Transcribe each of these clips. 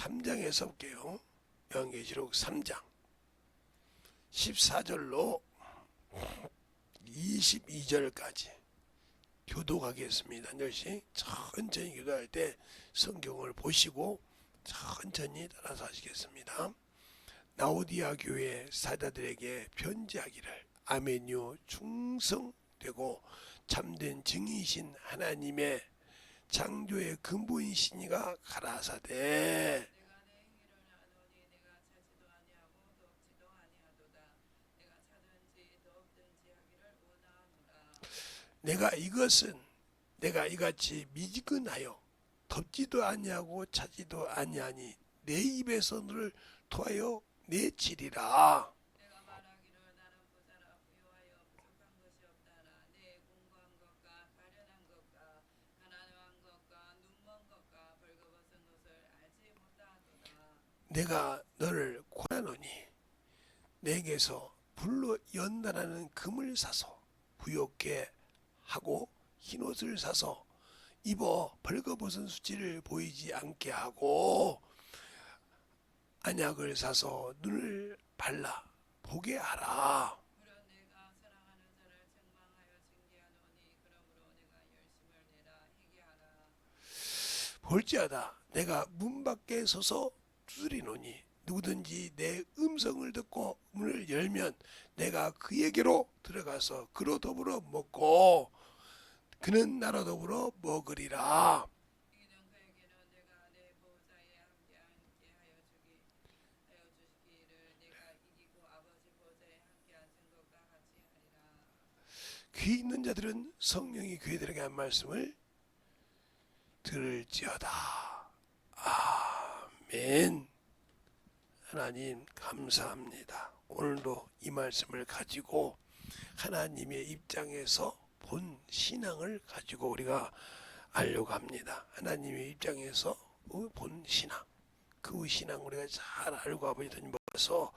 3장에서 볼게요. 요한계시록 3장 14절로 22절까지 교독하겠습니다. 한 절씩 천천히 교도할 때 성경을 보시고 천천히 따라서 하시겠습니다. 라오디아 교회 사자들에게 편지하기를 아멘이요 충성되고 참된 증인이신 하나님의 창조의 근본이시니가 가라사대 내가 이같이 미지근하여 덥지도 아니하고 차지도 아니하니 내 입에서 너를 토하여 내치리라. 내가 말하기를 나는 부자라 부유하여 부족한 것이 없다나 내 공고한 것과 가련한 것과 가난한 것과 눈먼 것과 벌거벗은 것을 알지 못하도다. 내가 너를 권하노니 내게서 불로 연단하는 금을 사서 부욕게 하고 흰옷을 사서 입어 벌거벗은 수치를 보이지 않게 하고 안약을 사서 눈을 발라 보게 하라. 무려 내가 사랑하는 자를 책망하여 징계하노니 그러므로 내가 열심을 내라 회개하라. 볼지어다 내가 문 밖에 서서 두드리노니 누구든지 내 음성을 듣고 문을 열면 내가 그에게로 들어가서 그로 더불어 먹고 그는 나로 더불어 먹으리라. 이는 그에게는 내가 내 보호자에 함께 하여 주시기를 내가 이기고 아버지 보호자에 함께 앉은 것과 같이 하리라. 귀 있는 자들은 성령이 그들에게 한 말씀을 들을지어다. 아멘. 하나님 감사합니다. 오늘도 이 말씀을 가지고 하나님의 입장에서 본 신앙을 가지고 우리가 알려고 합니다. 하나님의 입장에서 본 신앙, 그 신앙 우리가 잘 알고 아버지 하나님 보셔서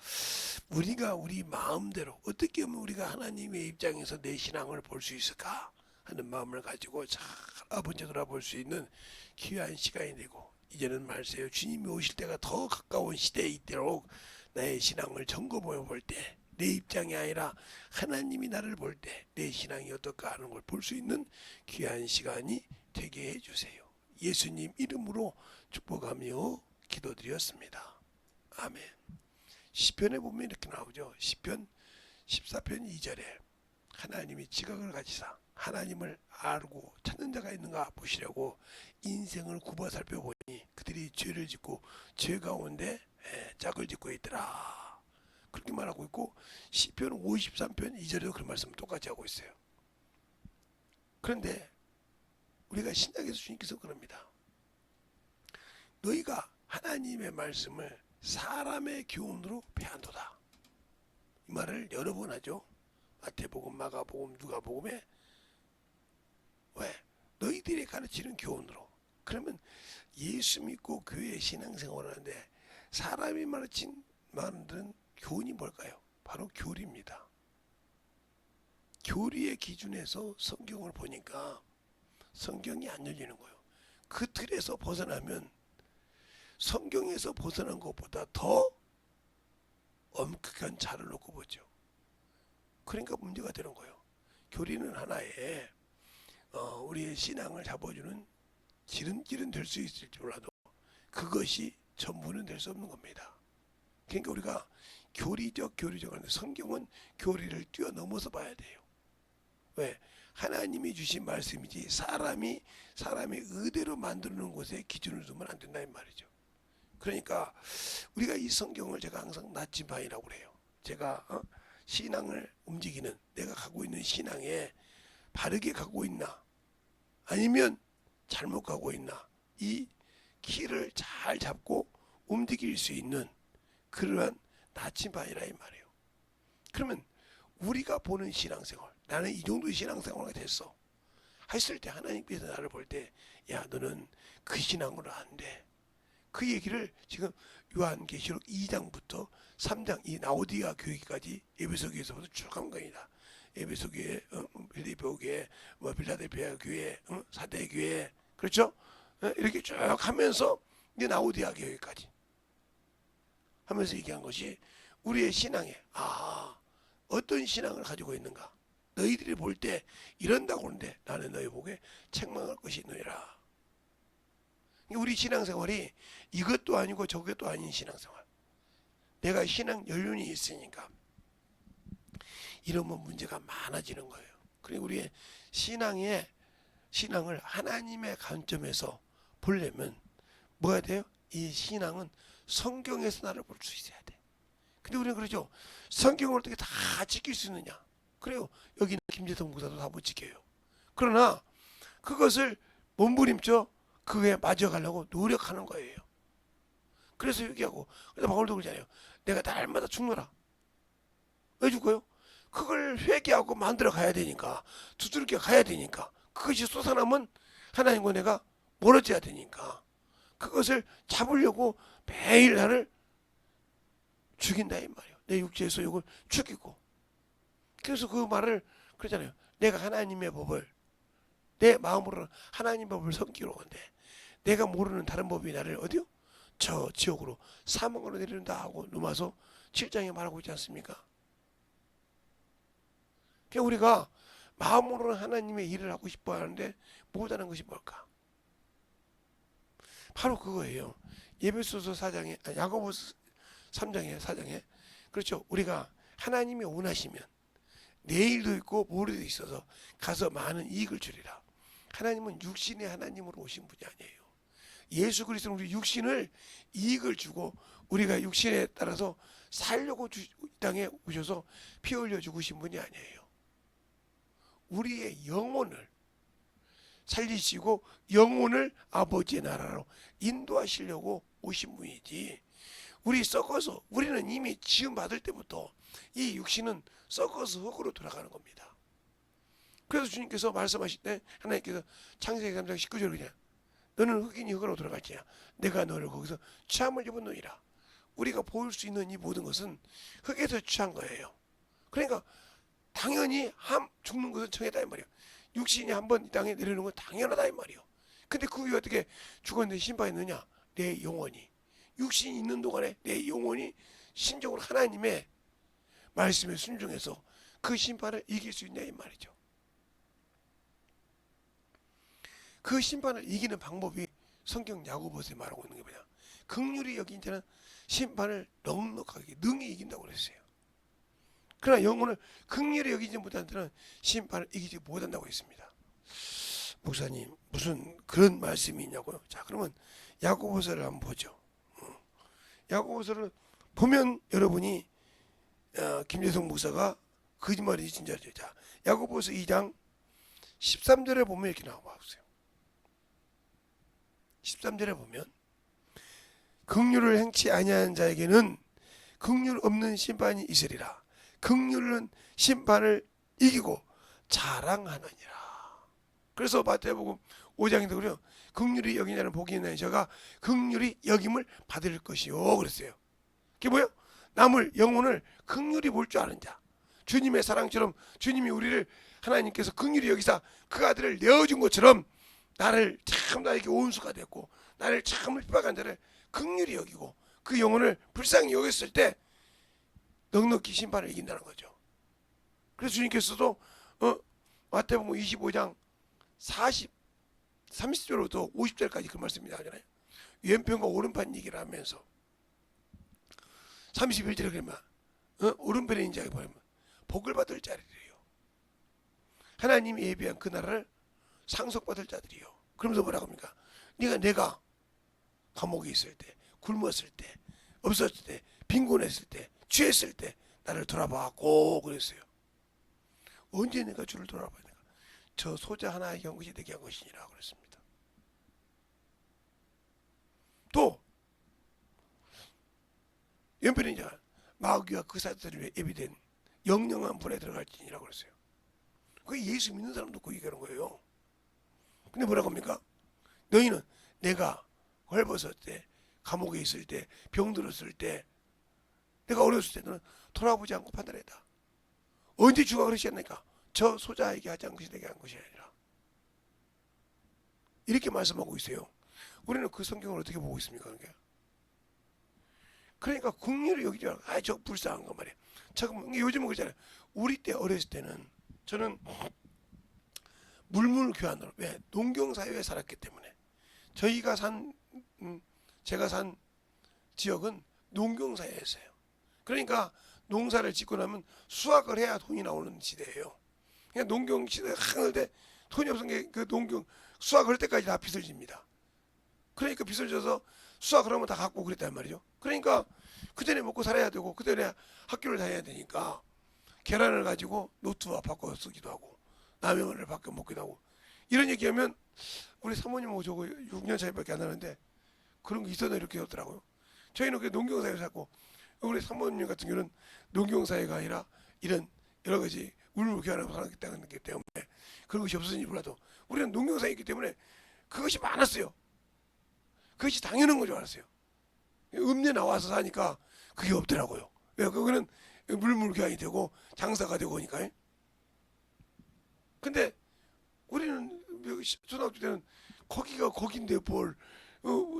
우리가 우리 마음대로 어떻게 하면 우리가 하나님의 입장에서 내 신앙을 볼 수 있을까 하는 마음을 가지고 잘 아버지 돌아볼 수 있는 귀한 시간이 되고, 이제는 말세요 주님이 오실 때가 더 가까운 시대에 있도록 나의 신앙을 점검해 볼 때 내 입장이 아니라 하나님이 나를 볼 때 내 신앙이 어떨까 하는 걸 볼 수 있는 귀한 시간이 되게 해주세요. 예수님 이름으로 축복하며 기도드렸습니다. 아멘. 시편에 보면 이렇게 나오죠. 시편 14편 2절에 하나님이 지각을 가지사 하나님을 알고 찾는 자가 있는가 보시려고 인생을 굽어 살펴보니 그들이 죄를 짓고 죄 가운데 짝을 짓고 있더라. 그렇게 말하고 있고 시편 53편 2절에도 그런 말씀을 똑같이 하고 있어요. 그런데 우리가 신약에서 주님께서 그럽니다. 너희가 하나님의 말씀을 사람의 교훈으로 배한도다. 이 말을 여러 번 하죠. 마태복음, 마가복음, 누가복음에. 왜? 너희들이 가르치는 교훈으로. 그러면 예수 믿고 교회 신앙생활을 하는데 사람이 만든 교훈이 뭘까요? 바로 교리입니다. 교리의 기준에서 성경을 보니까 성경이 안 열리는 거예요. 그 틀에서 벗어나면 성경에서 벗어난 것보다 더 엄격한 자를 놓고 보죠. 그러니까 문제가 되는 거예요. 교리는 하나의 우리의 신앙을 잡아주는 기름길은 될 수 있을지 몰라도 그것이 전부는 될 수 없는 겁니다. 그러니까 우리가 교리적 하는데 성경은 교리를 뛰어넘어서 봐야 돼요. 왜? 하나님이 주신 말씀이지 사람의 의대로 만드는 곳에 기준을 두면 안 된다 이 말이죠. 그러니까 우리가 이 성경을 제가 항상 나침반이라고 그래요. 제가 신앙을 움직이는 내가 가고 있는 신앙에 바르게 가고 있나 아니면 잘못 가고 있나 이 키를 잘 잡고 움직일 수 있는 그러한 나침반이라 이 말이에요. 그러면 우리가 보는 신앙생활, 나는 이 정도의 신앙생활이 됐어 했을 때 하나님께서 나를 볼 때 야 너는 그 신앙으로 안 돼. 그 얘기를 지금 요한계시록 2장부터 3장 이 라오디아 교회까지 에베소 교회에서부터 쭉 한 겁니다. 에베소 교회, 빌립보 교회, 빌라델피아 교회, 사대 교회, 그렇죠? 이렇게 쭉 하면서 이제 라오디아 교회까지 하면서 얘기한 것이 우리의 신앙에 어떤 신앙을 가지고 있는가. 너희들이 볼 때 이런다고 하는데 나는 너희 보기에 책망할 것이 너희라. 우리 신앙생활이 이것도 아니고 저것도 아닌 신앙생활. 내가 신앙 연륜이 있으니까 이러면 문제가 많아지는 거예요. 그리고 우리의 신앙을 하나님의 관점에서 보려면 뭐가 돼요? 이 신앙은 성경에서 나를 볼 수 있어야 돼. 근데 우리는 그러죠. 성경을 어떻게 다 지킬 수 있느냐? 그래요. 여기는 김재성 목사도 다 못 지켜요. 그러나 그것을 몸부림쳐 그에 맞아가려고 노력하는 거예요. 그래서 얘기하고, 그래서 바울도 그러잖아요. 내가 날마다 죽노라. 왜 죽어요? 그걸 회개하고 만들어 가야 되니까, 두드럽게 가야 되니까, 그것이 솟아나면 하나님과 내가 멀어져야 되니까, 그것을 잡으려고 매일 나를 죽인다 이 말이에요. 내 육체에서 이걸 죽이고. 그래서 그 말을 그러잖아요. 내가 하나님의 법을 내 마음으로 하나님 법을 섬기러 온대. 내가 모르는 다른 법이 나를 어디요? 저 지옥으로 사망으로 내리는다 하고 누마서 7장에 말하고 있지 않습니까? 그러니까 우리가 마음으로는 하나님의 일을 하고 싶어 하는데 못하는 것이 뭘까? 바로 그거예요. 예배소서 4장에 야고보서 3장에 4장에 그렇죠. 우리가 하나님이 원하시면 내일도 있고 모레도 있어서 가서 많은 이익을 주리라. 하나님은 육신의 하나님으로 오신 분이 아니에요. 예수 그리스도는 우리 육신을 이익을 주고 우리가 육신에 따라서 살려고 이 땅에 오셔서 피 흘려 죽으신 분이 아니에요. 우리의 영혼을 살리시고 영혼을 아버지의 나라로 인도하시려고 오신 분이지. 우리는 이미 지음 받을 때부터 이 육신은 썩어서 흙으로 돌아가는 겁니다. 그래서 주님께서 말씀하실 때 하나님께서 창세기 3장 19절에 그냥 너는 흙이니 흙으로 돌아갈지야 내가 너를 거기서 취함을 입은 너희라. 우리가 보일 수 있는 이 모든 것은 흙에서 취한 거예요. 그러니까 당연히 죽는 것은 정해다 이 말이에요. 육신이 한번 이 땅에 내려오는 건 당연하다 이 말이에요. 근데 그 위에 어떻게 죽었는데 심판했느냐? 내 영혼이 육신이 있는 동안에 내 영혼이 신적으로 하나님의 말씀에 순종해서 그 심판을 이길 수 있냐 이 말이죠. 그 심판을 이기는 방법이 성경 야고보서에 말하고 있는 게 뭐냐? 긍휼히 여긴 자는 심판을 넉넉하게 능히 이긴다고 그랬어요. 그러나 영혼을 긍휼히 여기지 못하는 자는 심판을 이기지 못한다고 했습니다. 목사님 무슨 그런 말씀이 있냐고요? 자 그러면 야고보서를 한번 보죠. 야고보서를 보면 여러분이 김재성 목사가 거짓말이 진짜죠. 자 야고보서 2장 13절에 보면 이렇게 나와보세요. 13절에 보면 긍휼을 행치 아니하는 자에게는 긍휼 없는 심판이 있으리라. 긍휼은 심판을 이기고 자랑하느니라. 그래서 마태복음 5장에도 그래요. 긍휼히 여긴 자는 복이 있나니 저가 긍휼히 여김을 받을 것이요 그랬어요. 그게 뭐예요? 남을 영혼을 긍휼히 볼 줄 아는 자. 주님의 사랑처럼 주님이 우리를 하나님께서 긍휼히 여기사 그 아들을 내어준 것처럼 나를 참 나에게 온수가 됐고 나를 참 핍박한 자를 긍휼히 여기고 그 영혼을 불쌍히 여겼을 때 넉넉히 심판을 이긴다는 거죠. 그래서 주님께서도 마태복음 25장 30절부터 50절까지 그 말씀이 나오잖아요. 왼편과 오른편 얘기를 하면서 31절에 그러면 오른편에 있는 자에게 보면 복을 받을 자들이에요. 하나님이 예비한 그 나라를 상속받을 자들이요. 그러면서 뭐라고 합니까? 내가 감옥에 있을 때, 굶었을 때, 없었을 때, 빈곤했을 때, 취했을 때 나를 돌아봤고 그랬어요. 언제 내가 주를 돌아봤는가? 저 소자 하나에게 한 것이 내게 한 것이니라 그랬습니다. 또 연편에 이제 마귀와 그 사람들이 예비된 영영한 불에 들어갈지니라 그랬어요. 그게 예수 믿는 사람도 그 얘기하는 거예요. 근데 뭐라고 합니까? 너희는 내가 헐벗을 때, 감옥에 있을 때, 병들었을 때, 내가 어렸을 때 너는 돌아보지 않고 판단했다. 언제 주가 그러셨습니까? 저 소자에게 하지 않은 것이 내게 한 것이 아니라. 이렇게 말씀하고 있어요. 우리는 그 성경을 어떻게 보고 있습니까? 그러니까 그러니까 국리를 여기지 말고 저 불쌍한 거 말이야. 잠깐만 요즘은 그러잖아요. 우리 때 어렸을 때는 저는 물물교환으로 왜 농경사회에 살았기 때문에 저희가 제가 산 지역은 농경사회였어요. 그러니까 농사를 짓고 나면 수확을 해야 돈이 나오는 시대예요. 그냥 농경 시대 하늘 때 돈이 없은 게 그 농경 수확을 할 때까지 다 빚을 집니다. 그러니까 빚을 져서 수확을 하면 다 갖고 그랬단 말이죠. 그러니까 그 전에 먹고 살아야 되고 그 전에 학교를 다녀야 되니까 계란을 가지고 노트와 바꿔 쓰기도 하고 라면을 바꿔 먹기도 하고 이런 얘기하면 우리 사모님하고 저거 6년 차이밖에 안 나는데 그런 거 있었나 이렇게 하더라고요. 저희는 그 농경사회에서 살고 우리 사모님 같은 경우는 농경사회가 아니라 이런 여러 가지 울물교환하고 살았기 때문에 그런 것이 없었는지 몰라도 우리는 농경사회이기 때문에 그것이 많았어요. 그것이 당연한 걸 줄 알았어요. 읍내 나와서 사니까 그게 없더라고요. 왜? 그거는 물물교환이 되고 장사가 되고 하니까요. 근데 우리는 초등학교 때는 거기가 거긴데 뭘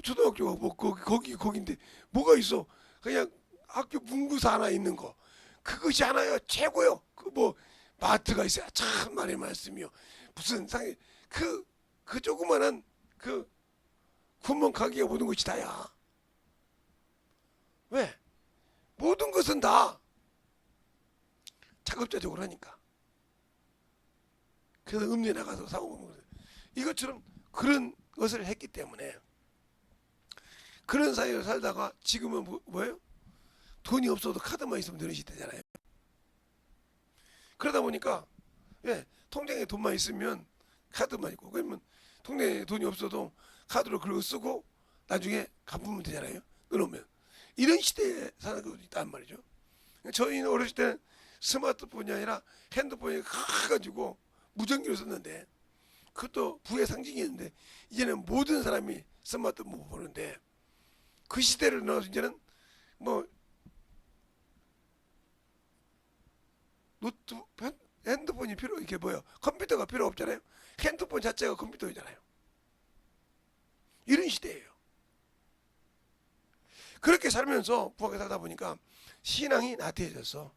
초등학교가 뭐 거긴데 뭐가 있어? 그냥 학교 문구사 하나 있는 거 그것이 하나야 최고요. 그 뭐 마트가 있어야 참 말의 말씀이요. 무슨 상에 그 조그만한 그 구멍 가게가 모든 것이 다야. 왜? 모든 것은 다 자급자족을 하니까. 그래서 읍내 나가서 사고 먹는 거예요. 이것처럼 그런 것을 했기 때문에 그런 사회를 살다가 지금은 뭐예요? 돈이 없어도 카드만 있으면 되는 시대잖아요. 그러다 보니까 예, 통장에 돈만 있으면 카드만 있고 그러면 통장에 돈이 없어도 카드로 그걸 쓰고 나중에 갚으면 되잖아요. 끊으면 이런 시대에 사는 것도 있단 말이죠. 저희는 어렸을 때는 스마트폰이 아니라 핸드폰이 커가지고 무전기로 썼는데 그것도 부의 상징이었는데 이제는 모든 사람이 스마트폰 보는데 그 시대를 넘어서 이제는 뭐 노트 핸드폰이 이게 뭐야 컴퓨터가 필요 없잖아요. 핸드폰 자체가 컴퓨터이잖아요. 이런 시대예요. 그렇게 살면서 부하게 살다 보니까 신앙이 나태해졌어.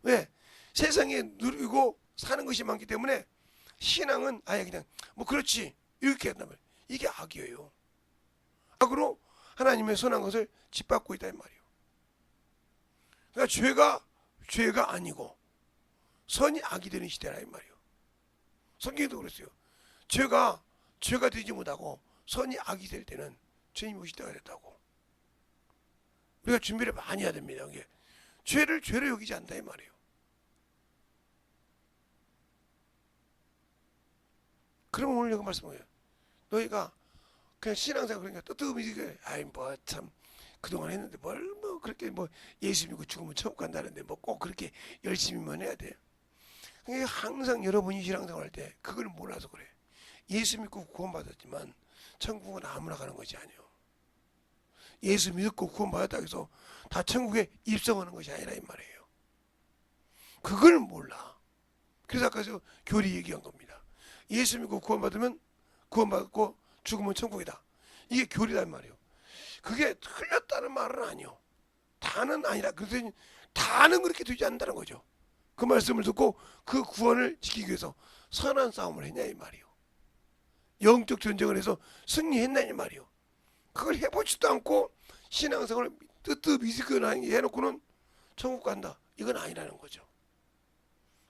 왜? 세상에 누리고 사는 것이 많기 때문에 신앙은 아예 그냥 뭐 그렇지 이렇게 한단 말이에요. 이게 악이에요. 악으로 하나님의 선한 것을 짓밟고 있다 이 말이에요. 그러니까 죄가 아니고 선이 악이 되는 시대라 이 말이에요. 성경에도 그랬어요. 죄가 되지 못하고 선이 악이 될 때는 주님이 오실 때가 됐다고. 우리가 준비를 많이 해야 됩니다. 이게 죄를 여기지 않다 이 말이에요. 그러면 오늘 여기 말씀해요. 너희가 그냥 신앙생활 그러니까 뜨뜻미지게 아이 뭐 참 그동안 했는데 뭘 뭐 그렇게 뭐 예수 믿고 죽으면 천국 간다는데 뭐 꼭 그렇게 열심히만 해야 돼. 그러니까 항상 여러분이 신앙생활 할 때 그걸 몰라서 그래. 예수 믿고 구원받았지만 천국은 아무나 가는 것이 아니에요. 예수 믿고 구원받았다고 해서 다 천국에 입성하는 것이 아니라 이 말이에요. 그걸 몰라. 그래서 아까 저 교리 얘기한 겁니다. 예수 믿고 구원받고 죽으면 천국이다. 이게 교리란 말이에요. 그게 틀렸다는 말은 아니요. 다는 아니라 그래서 다는 그렇게 되지 않는다는 거죠. 그 말씀을 듣고 그 구원을 지키기 위해서 선한 싸움을 했냐 이 말이요. 영적 전쟁을 해서 승리했냐 이 말이요. 그걸 해보지도 않고 신앙생활을 뜨뜻미지근하 해놓고는 천국 간다. 이건 아니라는 거죠.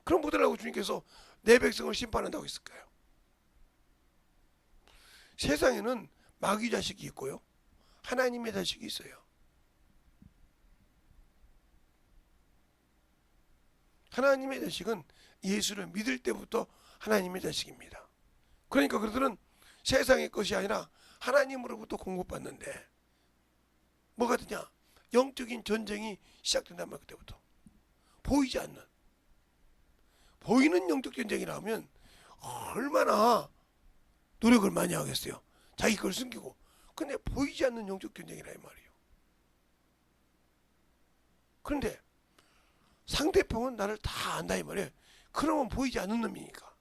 그럼 뭐더라고 주님께서 내 백성을 심판한다고 했을까요? 세상에는 마귀 자식이 있고요. 하나님의 자식이 있어요. 하나님의 자식은 예수를 믿을 때부터 하나님의 자식입니다. 그러니까 그들은 세상의 것이 아니라 하나님으로부터 공급받는데 뭐가 되냐? 영적인 전쟁이 시작된단 말이에요. 그때부터 보이지 않는 보이는 영적 전쟁이라 하면 얼마나 노력을 많이 하겠어요. 자기 걸 숨기고. 근데 보이지 않는 영적 전쟁이라 이 말이에요. 그런데 상대방은 나를 다 안다 이 말이에요. 그러면 보이지 않는 놈이니까.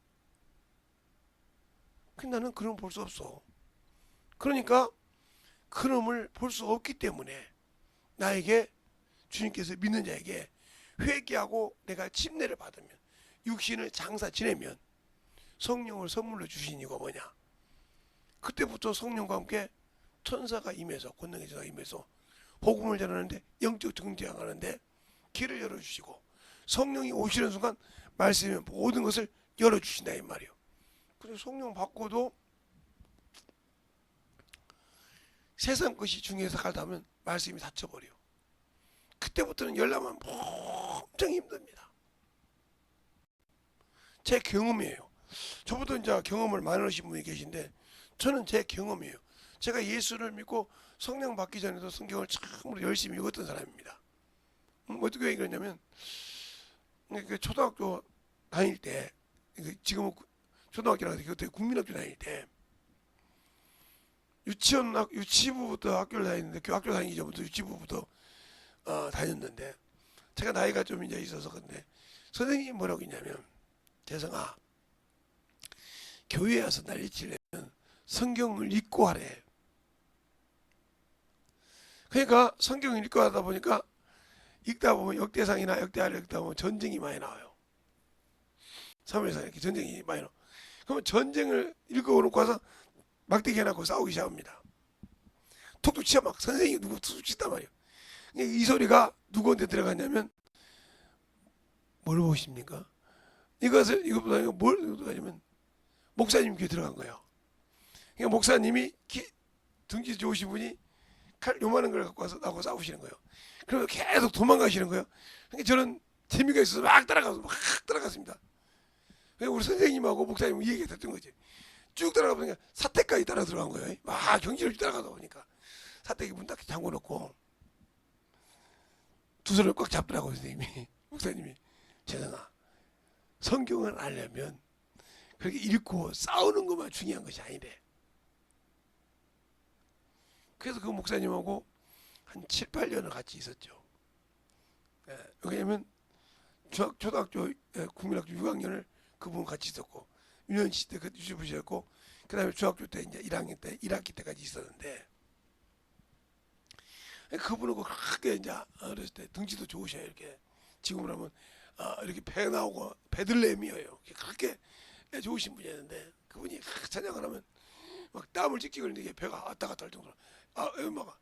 근데 나는 그런 걸 볼 수 없어. 그러니까 그 놈을 볼 수 없기 때문에 나에게 주님께서 믿는 자에게 회개하고 내가 침례를 받으면 육신을 장사 지내면 성령을 선물로 주신 이유가 뭐냐? 그때부터 성령과 함께 천사가 임해서 권능의 천사가 임해서 복음을 전하는데 영적 정죄하는데 길을 열어주시고 성령이 오시는 순간 말씀이 모든 것을 열어주신다 이 말이에요. 그래서 성령 받고도 세상 것이 중요해서 가다면 말씀이 닫혀버려. 그때부터는 열나면 엄청 힘듭니다. 제 경험이에요. 저보다 이제 경험을 많이 하신 분이 계신데 저는 제 경험이에요. 제가 예수를 믿고 성령 받기 전에도 성경을 참으로 열심히 읽었던 사람입니다. 어떻게 얘기했냐면 초등학교 다닐 때 지금은 초등학교라서 그때 국민학교 다닐 때 유치부부터 학교를 다녔는데 그 학교 다니기 전부터 유치부부터 다녔는데 제가 나이가 좀 이제 있어서 근데 선생님이 뭐라고 했냐면 재성아 교회에 와서 난리치려면 성경을 읽고 하래. 그러니까 성경을 읽고 하다 보니까 읽다 보면 역대상이나 역대하를 읽다 보면 전쟁이 많이 나와요. 사무엘상 이렇게 전쟁이 많이 나와. 그러면 전쟁을 읽어놓고 와서 막대기 해놓고 싸우기 시작합니다. 툭툭 치자 막 선생님이 누구 툭툭 치단 말이에요. 이 소리가 누구한테 들어갔냐면 뭘 보십니까? 이것보다 뭘 들어가냐면 목사님 귀에 들어간 거예요. 그러니까 목사님이 등치 좋으신 분이 칼 요만한 걸 갖고 와서 나하고 싸우시는 거예요. 그러면 계속 도망가시는 거예요. 그러니까 저는 재미가 있어서 막 따라갔습니다. 우리 선생님하고 목사님 이 얘기가 됐던 거지. 쭉 따라가 보니까 사택까지 따라 들어간 거예요. 막 경치를 따라가다 보니까 사택이 문 딱 잠궈 놓고 두 손을 꽉 잡더라고 선생님이. 목사님이 재성아 성경을 알려면 그렇게 읽고 싸우는 것만 중요한 것이 아니래. 그래서 그 목사님하고 한 7, 8년을 같이 있었죠. 왜냐면 초등학교 국민학교 6학년을 그분 같이 있었고 유년시 때 그때 유치부셨고 그 다음에 중학교 때 이제 1학년 때 1학기 때까지 있었는데 그분하고 크게 이제 어렸을 때 등치도 좋으셔요. 이렇게 지금으로 하면 이렇게 배 나오고 베들레헴이에요. 그렇게 좋으신 분이었는데 그분이 찬양을 하면 막 땀을 찍찍 흘리는데 배가 왔다 갔다 할 정도로 막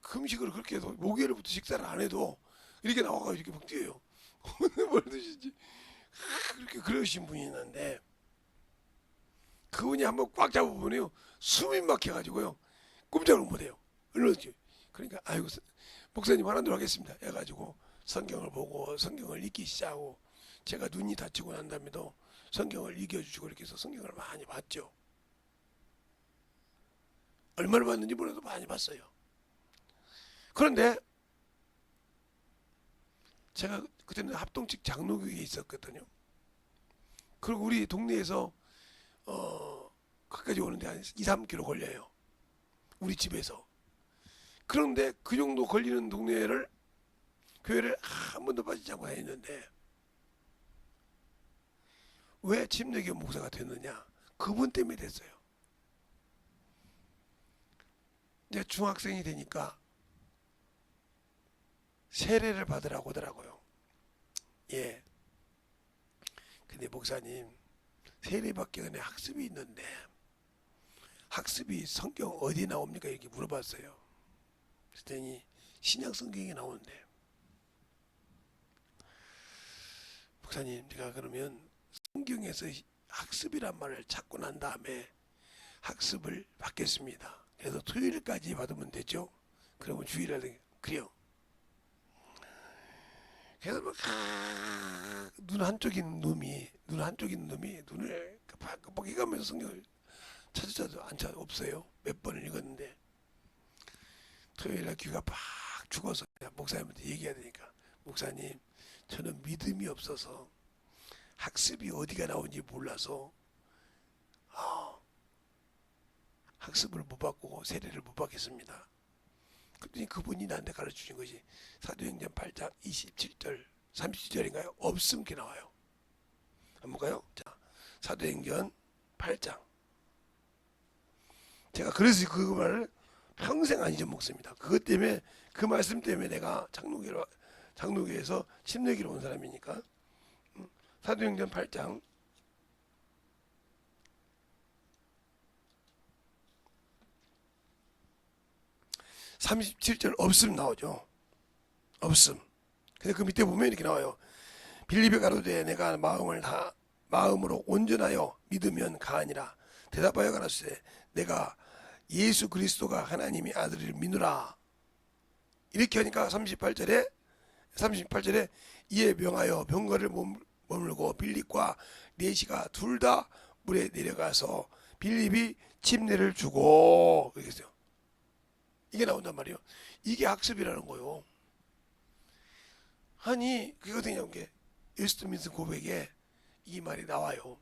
금식을 그렇게 해도 목요일부터 식사를 안 해도 이렇게 나와가 이렇게 막 뛰어요. 뭘 드시지? 그렇게 그러신 분이 있는데 그분이 한번 꽉 잡아보면요 숨이 막혀가지고요 꼼짝을 못해요. 얼른지. 그러니까 아이고 목사님 하나님 하겠습니다 해가지고 성경을 보고 성경을 읽기 시작하고 제가 눈이 다치고 난 다음에도 성경을 읽어주시고 이렇게 해서 성경을 많이 봤죠. 얼마나 봤는지 몰라도 많이 봤어요. 그런데 제가 그때는 합동측 장로교회에 있었거든요. 그리고 우리 동네에서 거기까지 오는데 한 2, 3km 걸려요. 우리 집에서. 그런데 그 정도 걸리는 동네를 교회를 한 번도 빠지지 않고 다녔는데 왜 침례교 목사가 됐느냐? 그분 때문에 됐어요. 이제 중학생이 되니까 세례를 받으라고 하더라고요. 예. 근데 목사님 세례 받기 전에 학습이 있는데 학습이 성경 어디 나옵니까? 이렇게 물어봤어요. 그랬더니 신약 성경에 나오는데 목사님 제가 그러면 성경에서 학습이란 말을 찾고 난 다음에 학습을 받겠습니다. 그래서 토요일까지 받으면 되죠? 그러면 주일날 그래요. 그래서 막 눈 한쪽인 놈이 눈을 깜빡깜빡해가면서 성경을 찾아도 안 찾아 없어요. 몇 번을 읽었는데 토요일날 귀가 팍 죽어서 목사님한테 얘기해야 되니까 목사님 저는 믿음이 없어서 학습이 어디가 나오는지 몰라서 학습을 못 받고 세례를 못 받겠습니다. 그랬더니 그분이 나한테 가르쳐준 것이 사도행전 8장 27절 37절인가요? 없음 게 나와요. 한번 볼까요? 자, 사도행전 8장 제가 그래서 그 말을 평생 안 잊어먹습니다. 그것 때문에 그 말씀 때문에 내가 장로교에서 침례기로 온 사람이니까. 사도행전 8장 37절 없음 나오죠. 없음. 근데 그 밑에 보면 이렇게 나와요. 빌립에 가로되 내가 마음으로 온전하여 믿으면 가하니라. 대답하여 가라사대 내가 예수 그리스도가 하나님의 아들을 믿노라. 이렇게 하니까 38절에 이에 명하여 병거를 머물고 빌립과 네시가 둘 다 물에 내려가서 빌립이 침례를 주고 이렇게 했어요. 이게 나온단 말이에요. 이게 학습이라는 거요. 아니 그거든요. 웨스트민스터 고백에 이 말이 나와요.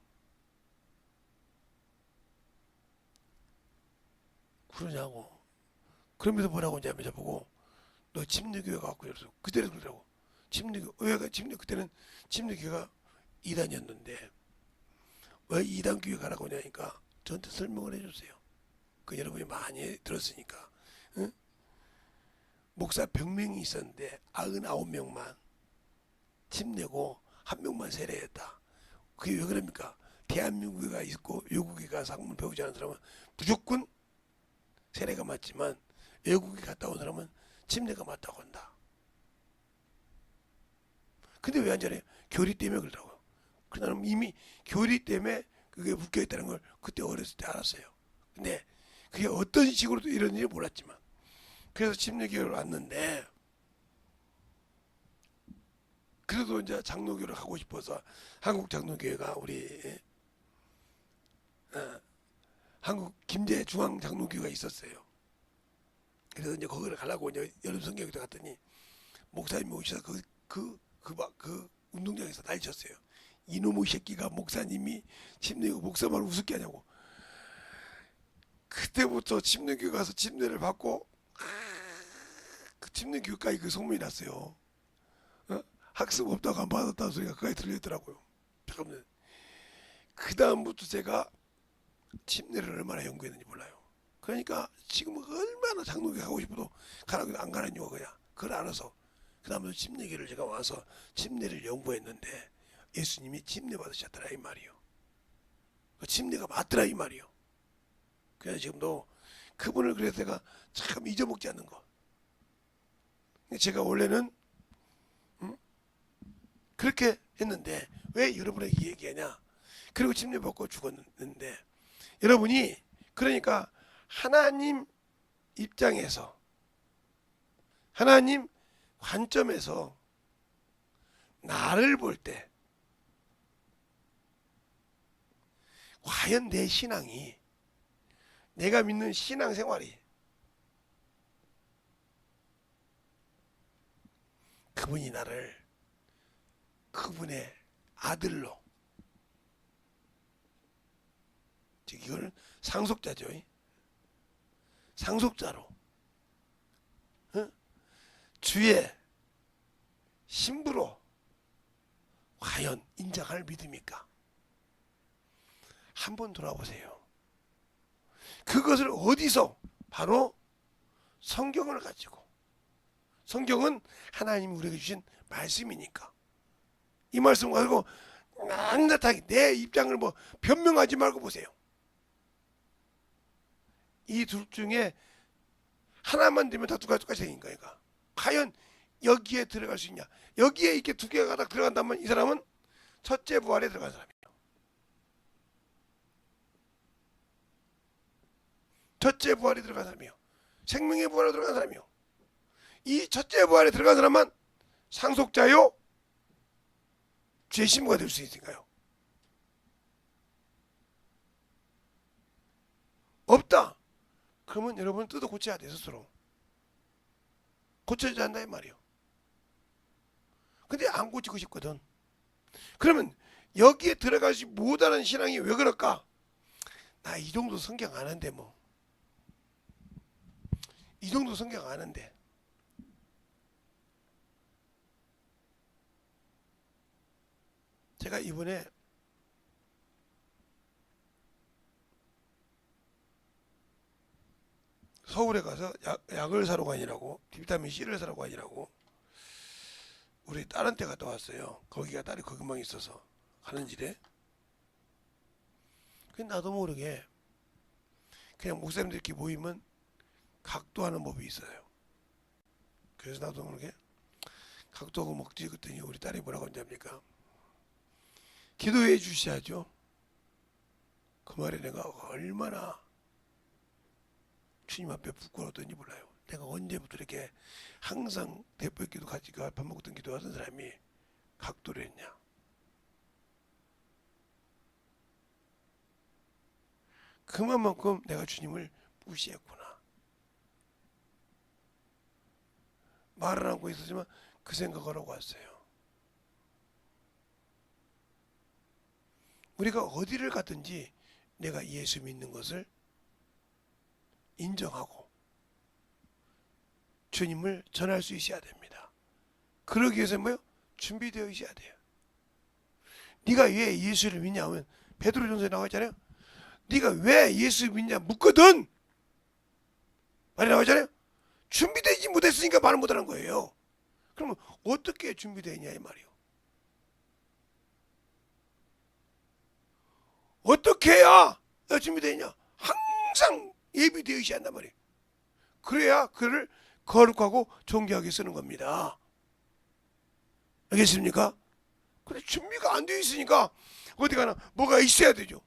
그러냐고. 그러면서 뭐라고 이제 보고 너 침례교회 가고 그래서 그때는 그러더라고. 그때는 침례교회가 2단이었는데 왜 2단 교회 가라고 하냐니까 저한테 설명을 해주세요. 그 여러분이 많이 들었으니까. 응? 목사 병명이 있었는데 99명만 침례고 1명만 세례했다. 그게 왜 그럽니까? 대한민국에가 있고 외국에 가서 학문 배우지 않은 사람은 무조건 세례가 맞지만 외국에 갔다 온 사람은 침례가 맞다고 한다. 근데 왜 안 잘해요? 교리 때문에 그러더라고요. 그 나는 이미 교리 때문에 그게 묶여있다는 걸 그때 어렸을 때 알았어요. 근데 그게 어떤 식으로 이런지 몰랐지만 그래서 침례교회를 왔는데 그래도 이제 장로교를 하고 싶어서 한국 장로교회가 우리 한국 김제 중앙 장로교회가 있었어요. 그래서 이제 거기를 가려고 이제 여름 성경교회 갔더니 목사님이 오셔서 그 운동장에서 난리쳤어요. 이놈의 새끼가 목사님이 침례교 목사만 우습게 하냐고. 그때부터 침례교회 가서 침례를 받고 그 침례교회까지 그 소문이 났어요. 어? 학습 없다고 안 받았다는 소리가 그까지 들렸더라고요. 잠깐만. 그 다음부터 제가 침례를 얼마나 연구했는지 몰라요. 그러니까 지금 얼마나 장로교 가고 싶어도 가라고 안 가는 이유가 그냥 그걸 알아서 그 다음부터 침례교를 제가 와서 침례를 연구했는데 예수님이 침례 받으셨더라 이 말이요. 그 침례가 맞더라 이 말이요. 그래서 지금도 그분을 그래서 제가 참 잊어먹지 않는 거. 제가 원래는 그렇게 했는데 왜 여러분에게 얘기하냐. 그리고 침례 받고 죽었는데 여러분이 그러니까 하나님 입장에서 하나님 관점에서 나를 볼 때 과연 내 신앙이 내가 믿는 신앙생활이 그분이 나를 그분의 아들로 즉 이거는 상속자죠. 상속자로 주의 신부로 과연 인정할 믿음입니까? 한번 돌아보세요. 그것을 어디서? 바로 성경을 가지고. 성경은 하나님이 우리에게 주신 말씀이니까. 이 말씀 가지고 낱낱하게 내 입장을 뭐 변명하지 말고 보세요. 이 둘 중에 하나만 되면 다 두 가지 똑같이 생긴 거니까. 과연 여기에 들어갈 수 있냐? 여기에 이렇게 두 개가 딱 들어간다면 이 사람은 첫째 부활에 들어간 사람이에요. 첫째 부활에 들어간 사람이요. 생명의 부활에 들어간 사람이요. 이 첫째 부활에 들어간 사람만 상속자요. 죄 신부가 될 수 있으니까요. 없다. 그러면 여러분 뜯어 고쳐야 돼 스스로. 고쳐야 한다 이 말이에요. 근데 안 고치고 싶거든. 그러면 여기에 들어가지 못하는 신앙이 왜 그럴까? 나 이 정도 성경 아는데 뭐. 이 정도 성경 아는데. 제가 이번에 서울에 가서 약을 사러 가니라고, 비타민 C를 사러 가니라고 우리 딸한테 갔다 왔어요. 거기가 딸이 거기만 있어서 가는 길에. 그 나도 모르게 그냥 목사님들끼리 모이면 각도하는 법이 있어요. 그래서 나도 모르게 각도하고 먹지. 그랬더니 우리 딸이 뭐라고 하냐니까 기도해 주셔야죠. 그 말에 내가 얼마나 주님 앞에 부끄러웠던지 몰라요. 내가 언제부터 이렇게 항상 대포의 기도 같이 밥 먹던 기도하던 사람이 각도를 했냐. 그만큼 내가 주님을 무시했구나. 말을 하고 있었지만 그 생각을 하고 왔어요. 우리가 어디를 가든지 내가 예수 믿는 것을 인정하고 주님을 전할 수 있어야 됩니다. 그러기 위해서 뭐요? 준비되어 있어야 돼요. 네가 왜 예수를 믿냐 하면 베드로전서에 나와 있잖아요. 네가 왜 예수 믿냐 묻거든 말이 나와 있잖아요. 준비되지 못했으니까 말을 못하는 거예요. 그러면 어떻게 준비되어 있냐 이 말이요. 어떻게 해야 준비되어 있냐. 항상 예비되어 있어야 한단 말이에요. 그래야 그를 거룩하고 존귀하게 쓰는 겁니다. 알겠습니까? 근데 준비가 안 되어 있으니까 어디 가나 뭐가 있어야 되죠.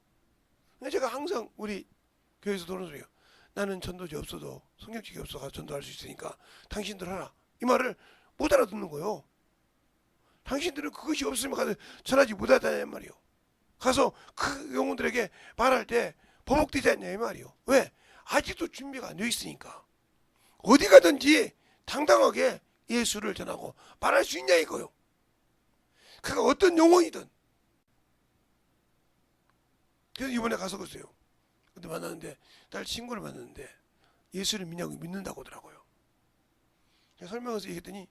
제가 항상 우리 교회에서 도는 소리예요. 나는 전도지 없어도 성경책이 없어서 전도할 수 있으니까 당신들 하라. 이 말을 못 알아듣는 거예요. 당신들은 그것이 없으면 가서 전하지 못하다는 말이요. 가서 그 영혼들에게 말할 때 버벅대지 않냐 이 말이요. 왜? 아직도 준비가 안 되어 있으니까. 어디 가든지 당당하게 예수를 전하고 말할 수 있냐 이거요. 그가 어떤 영혼이든. 그래서 이번에 가서 그랬어요. 근데 만났는데 딸 친구를 만났는데 예수를 믿냐고 믿는다고 하더라고요. 설명해서 얘기했더니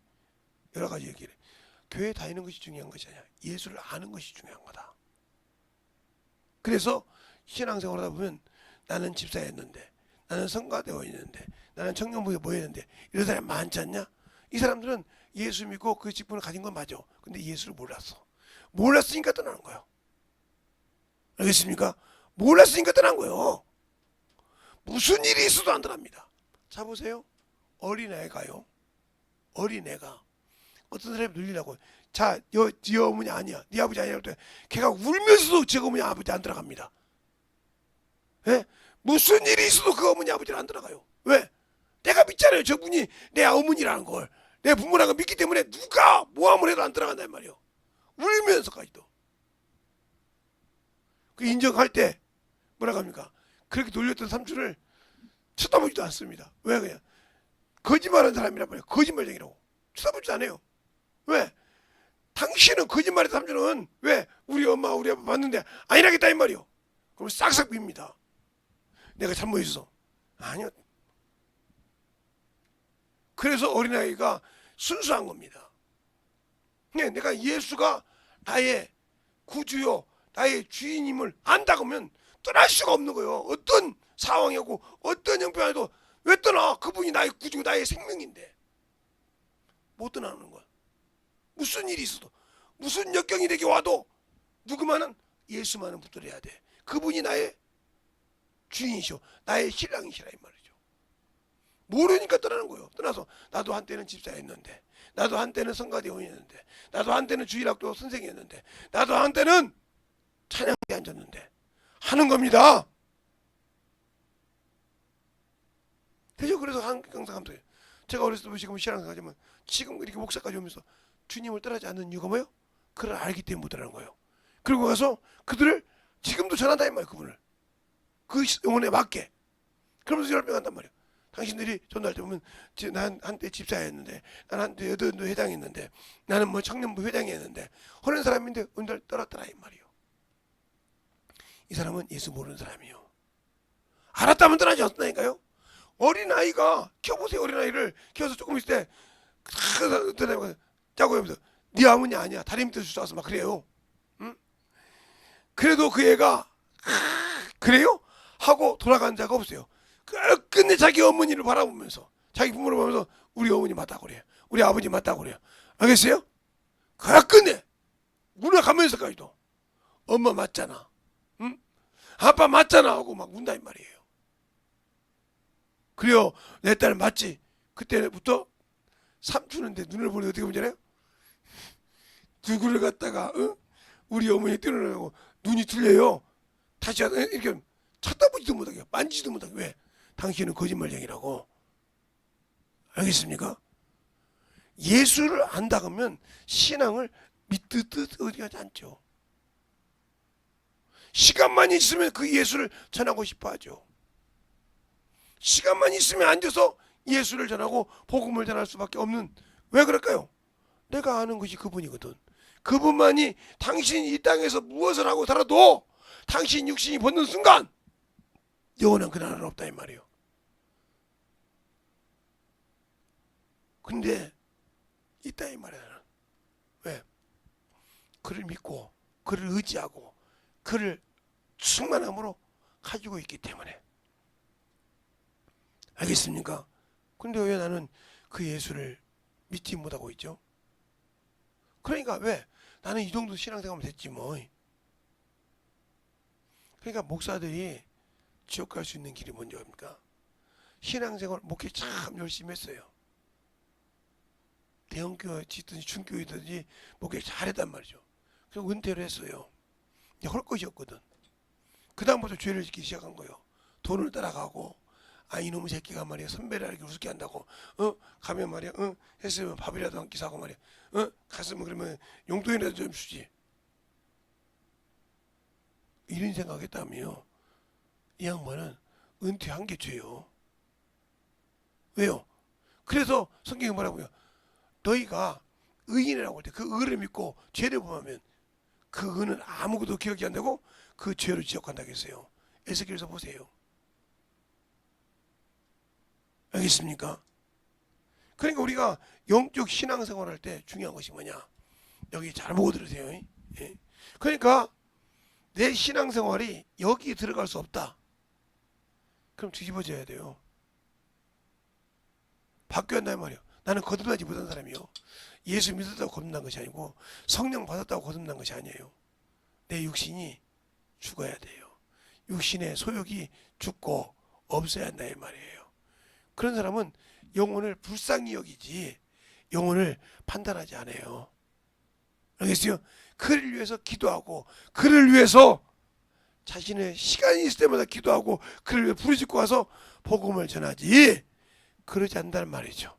여러 가지 얘기를 해. 교회 다니는 것이 중요한 것이 아니야. 예수를 아는 것이 중요한 거다. 그래서 신앙생활 하다 보면 나는 집사였는데 나는 성가되어 있는데 나는 청년부에 모였는데 이런 사람이 많지 않냐? 이 사람들은 예수 믿고 그 직분을 가진 건 맞아. 근데 예수를 몰랐어. 몰랐으니까 떠나는 거예요. 알겠습니까? 몰랐으니까 떠난 거예요. 무슨 일이 있어도 안 떠납니다. 자 보세요. 어린애가요. 어린애가 어떤 사람이 놀리라고 자, 네 어머니 아니야. 네 아버지 아니라고 때 걔가 울면서도 제 어머니 아버지 안 들어갑니다. 예? 무슨 일이 있어도 그 어머니 아버지는 안 들어가요. 왜? 내가 믿잖아요. 저분이 내 어머니라는 걸. 내 부모라는 걸 믿기 때문에 누가 모함을 해도 안 들어간단 말이에요. 울면서까지도. 그 인정할 때 뭐라고 합니까? 그렇게 놀렸던 삼촌을 쳐다보지도 않습니다. 왜 그냥 거짓말하는 사람이란 말이에요. 거짓말쟁이라고. 쳐다보지도 않아요. 왜? 당신은 거짓말의 삼촌은 왜 우리 엄마 우리 아빠 봤는데 아니라겠다 이 말이요. 그럼 싹싹 빕니다. 내가 잘못했어. 아니요. 그래서 어린아이가 순수한 겁니다. 내가 예수가 나의 구주요 나의 주인임을 안다고 하면 떠날 수가 없는 거예요. 어떤 상황이고 어떤 형편에도 왜 떠나? 그분이 나의 구주고 나의 생명인데 못 떠나는 거야. 무슨 일이 있어도 무슨 역경이 되게 와도 누구만은 예수만은 붙들어야 돼. 그분이 나의 주인이시오 나의 신랑이시라 이 말이죠. 모르니까 떠나는 거예요. 떠나서 나도 한때는 집사였는데 나도 한때는 성가대원이었는데 나도 한때는 주일학교 선생이었는데 나도 한때는 찬양대에 앉았는데 하는 겁니다. 그죠? 그래서 항상 감사해요. 제가 어렸을 때부터 지금 신앙생활하지만 지금 이렇게 목사까지 오면서 주님을 떠나지 않는 이유가 뭐예요? 그를 알기 때문에 못 떠나는 거예요. 그리고 가서 그들을 지금도 전한다 이 말이에요. 그분을 그 영혼에 맞게 그러면서 열병한단 말이에요. 당신들이 전도할 때 보면 난 한때 집사였는데 난 한때 여든도 회장했는데 나는 뭐 청년부 회장이었는데 그런 사람인데 은혜를 떠났더라 이 말이에요. 이 사람은 예수 모르는 사람이에요. 알았다면 떠나지 않았다니까요. 어린아이가 키워보세요. 어린아이를 키워서 조금 있을 때 짜고 하면서 네 어머니 아니야. 다리 밑에서 주워와서 막 그래요. 응? 그래도 그 애가 그래요? 하고 돌아간 자가 없어요. 끝내 자기 어머니를 바라보면서 자기 부모를 보면서 우리 어머니 맞다고 그래요. 우리 아버지 맞다고 그래요. 알겠어요? 끝내 문학하면서까지도 엄마 맞잖아, 응? 아빠 맞잖아 하고 막 운다 이 말이에요. 그래요. 내 딸 맞지? 그때부터 삼촌인데 눈을 보니 어떻게 보잖아요. 누구를 갖다가 우리 어머니 뛰어나고 눈이 틀려요. 다시 이렇게 쳐다보지도 못하게 만지지도 못하게. 왜? 당신은 거짓말쟁이라고. 알겠습니까? 예수를 안다 그러면 신앙을 믿듯 어디 가지 않죠. 시간만 있으면 그 예수를 전하고 싶어 하죠. 시간만 있으면 앉아서 예수를 전하고 복음을 전할 수밖에 없는. 왜 그럴까요? 내가 아는 것이 그분이거든. 그분만이 당신이 이 땅에서 무엇을 하고 살아도 당신 육신이 벗는 순간 영원한 그 나라는 없다 이 말이에요. 근데 있다 이 말이야. 왜? 그를 믿고 그를 의지하고 그를 충만함으로 가지고 있기 때문에. 알겠습니까? 근데 왜 나는 그 예수를 믿지 못하고 있죠? 그러니까 왜? 나는 이 정도 신앙생활 됐지 뭐. 그러니까 목사들이 지옥 갈 수 있는 길이 뭔지 압니까? 신앙생활 목회 참 열심히 했어요. 대형교회든지 중교회든지 목회 잘했단 말이죠. 그래서 은퇴를 했어요. 할 것이 없거든. 그 다음부터 죄를 짓기 시작한 거예요. 돈을 따라가고, 이놈의 새끼가 말이야 선배를 알기 우습게 한다고, 가면 말이야 했으면 밥이라도 한 끼 사고 말이야, 갔으면 그러면 용돈이라도 좀 주지, 이런 생각했다며. 이 양반은 은퇴한 게 죄요. 왜요? 그래서 성경이 뭐라고요? 너희가 의인이라고 할 때 그 의를 믿고 죄를 범하면 그 의는 아무것도 기억이 안 되고 그 죄를 지적한다고 했어요. 에스겔에서 보세요. 알겠습니까? 그러니까 우리가 영적 신앙생활 할 때 중요한 것이 뭐냐? 여기 잘 보고 들으세요. 예? 그러니까 내 신앙생활이 여기에 들어갈 수 없다. 그럼 뒤집어져야 돼요. 바뀌어야 한단 말이에요. 나는 거듭나지 못한 사람이요. 예수 믿었다고 거듭난 것이 아니고 성령 받았다고 거듭난 것이 아니에요. 내 육신이 죽어야 돼요. 육신의 소욕이 죽고 없어야 한다 이 말이에요. 그런 사람은 영혼을 불쌍히 여기지 영혼을 판단하지 않아요. 알겠어요? 그를 위해서 기도하고 그를 위해서 자신의 시간이 있을 때마다 기도하고 그를 위해 부르짖고 와서 복음을 전하지 그러지 않는다는 말이죠.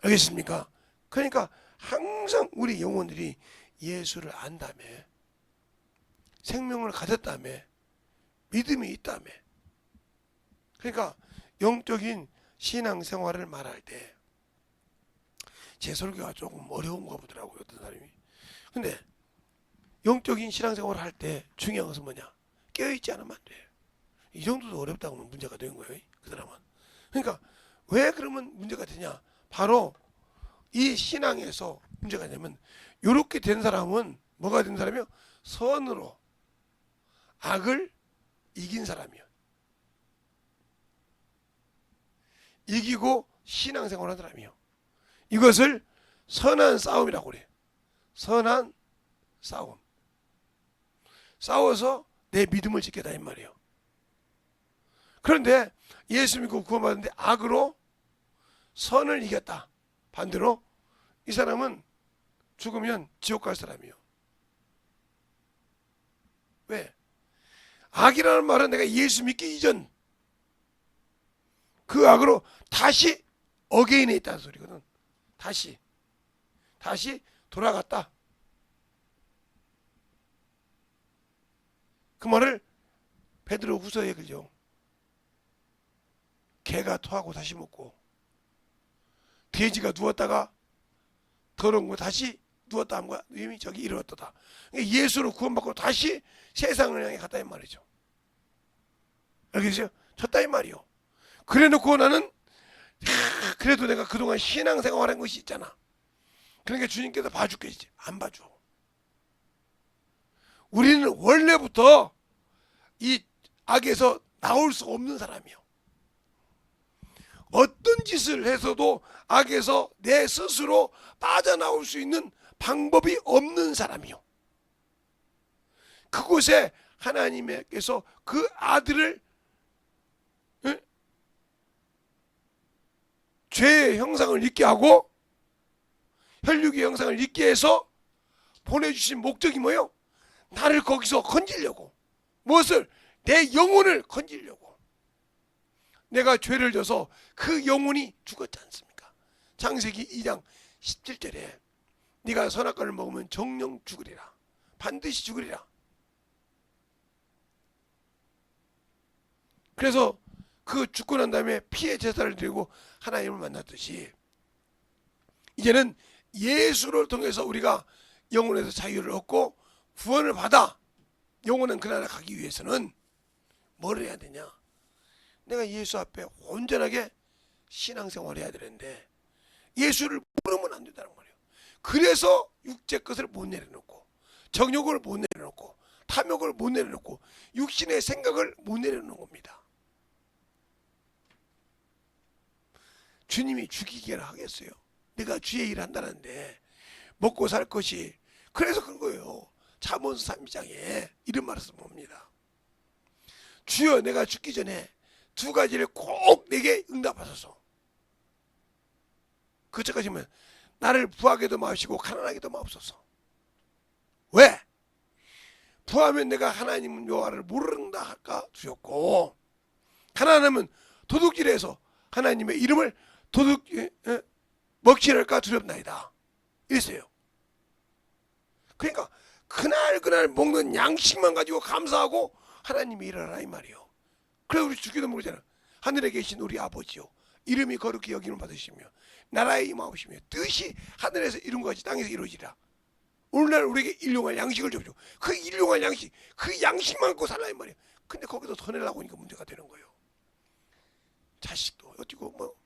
알겠습니까? 그러니까 항상 우리 영혼들이 예수를 안다며, 생명을 가졌다며, 믿음이 있다며. 그러니까 영적인 신앙생활을 말할 때 제 설교가 조금 어려운가 보더라고요, 어떤 사람이. 근데 영적인 신앙생활을 할 때 중요한 것은 뭐냐? 깨어있지 않으면 안 돼. 이 정도도 어렵다고 하면 문제가 된 거예요, 그 사람은. 그러니까 왜 그러면 문제가 되냐? 바로 이 신앙에서 문제가 되면 이렇게 된 사람은 뭐가 된 사람이요? 선으로 악을 이긴 사람이요. 이기고 신앙생활한 사람이요. 이것을 선한 싸움이라고 그래요. 선한 싸움. 싸워서 내 믿음을 지켰다 이 말이에요. 그런데 예수 믿고 구원받았는데 악으로 선을 이겼다. 반대로 이 사람은 죽으면 지옥 갈 사람이요. 왜? 악이라는 말은 내가 예수 믿기 이전 그 악으로 다시 어게인에 있다는 소리거든. 다시 돌아갔다. 그 말을 베드로 후서에 그죠. 개가 토하고 다시 먹고 돼지가 누웠다가 더러운 거 다시 누웠다 한 거야. 이미 저기 이르렀다. 그러니까 예수로 구원받고 다시 세상을 향해 갔다 이 말이죠. 알겠어요? 졌다 이 말이요. 그래놓고 나는 그래도 내가 그동안 신앙생활한 것이 있잖아. 그러니까 주님께서 봐줄겠지. 안 봐줘. 우리는 원래부터 이 악에서 나올 수 없는 사람이요. 어떤 짓을 해서도 악에서 내 스스로 빠져나올 수 있는 방법이 없는 사람이요. 그곳에 하나님께서 그 아들을 죄의 형상을 잊게 하고 혈육의 형상을 잊게 해서 보내주신 목적이 뭐예요? 나를 거기서 건지려고. 무엇을? 내 영혼을 건지려고. 내가 죄를 져서 그 영혼이 죽었지 않습니까? 창세기 2장 17절에 네가 선악과를 먹으면 정령 죽으리라. 반드시 죽으리라. 그래서 그 죽고 난 다음에 피의 제사를 드리고 하나님을 만났듯이 이제는 예수를 통해서 우리가 영혼에서 자유를 얻고 구원을 받아 영혼은 그나라 가기 위해서는 뭘 해야 되냐? 내가 예수 앞에 온전하게 신앙생활을 해야 되는데 예수를 모르면 안 된다는 말이에요. 그래서 육체 것을 못 내려놓고 정욕을 못 내려놓고 탐욕을 못 내려놓고 육신의 생각을 못 내려놓는 겁니다. 주님이 죽이기나 하겠어요? 내가 주의 일을 한다는데 먹고 살 것이 그래서 그런 거예요. 잠언서 3장에 이런 말을 씁니다. 주여 내가 죽기 전에 두 가지를 꼭 내게 응답하소서. 그때까지면 나를 부하게도 마시고 가난하게도 마옵소서. 왜? 부하면 내가 하나님 여호와를 모른다 할까 두렵고 가난하면 도둑질해서 하나님의 이름을 먹칠할까 두렵나이다. 이랬어요. 그러니까 그날 먹는 양식만 가지고 감사하고 하나님이 일하라 이 말이요. 그래서 우리 죽기도 모르잖아. 하늘에 계신 우리 아버지요 이름이 거룩히 여김을 받으시며 나라의 임하옵시며 뜻이 하늘에서 이룬 것이 땅에서 이루어지라. 오늘날 우리에게 일용할 양식을 줘줘. 그 일용할 양식, 그 양식만 갖고 살라 이 말이에요. 근데 거기서 더 내려고 하니까 문제가 되는 거예요. 자식도 어찌고 뭐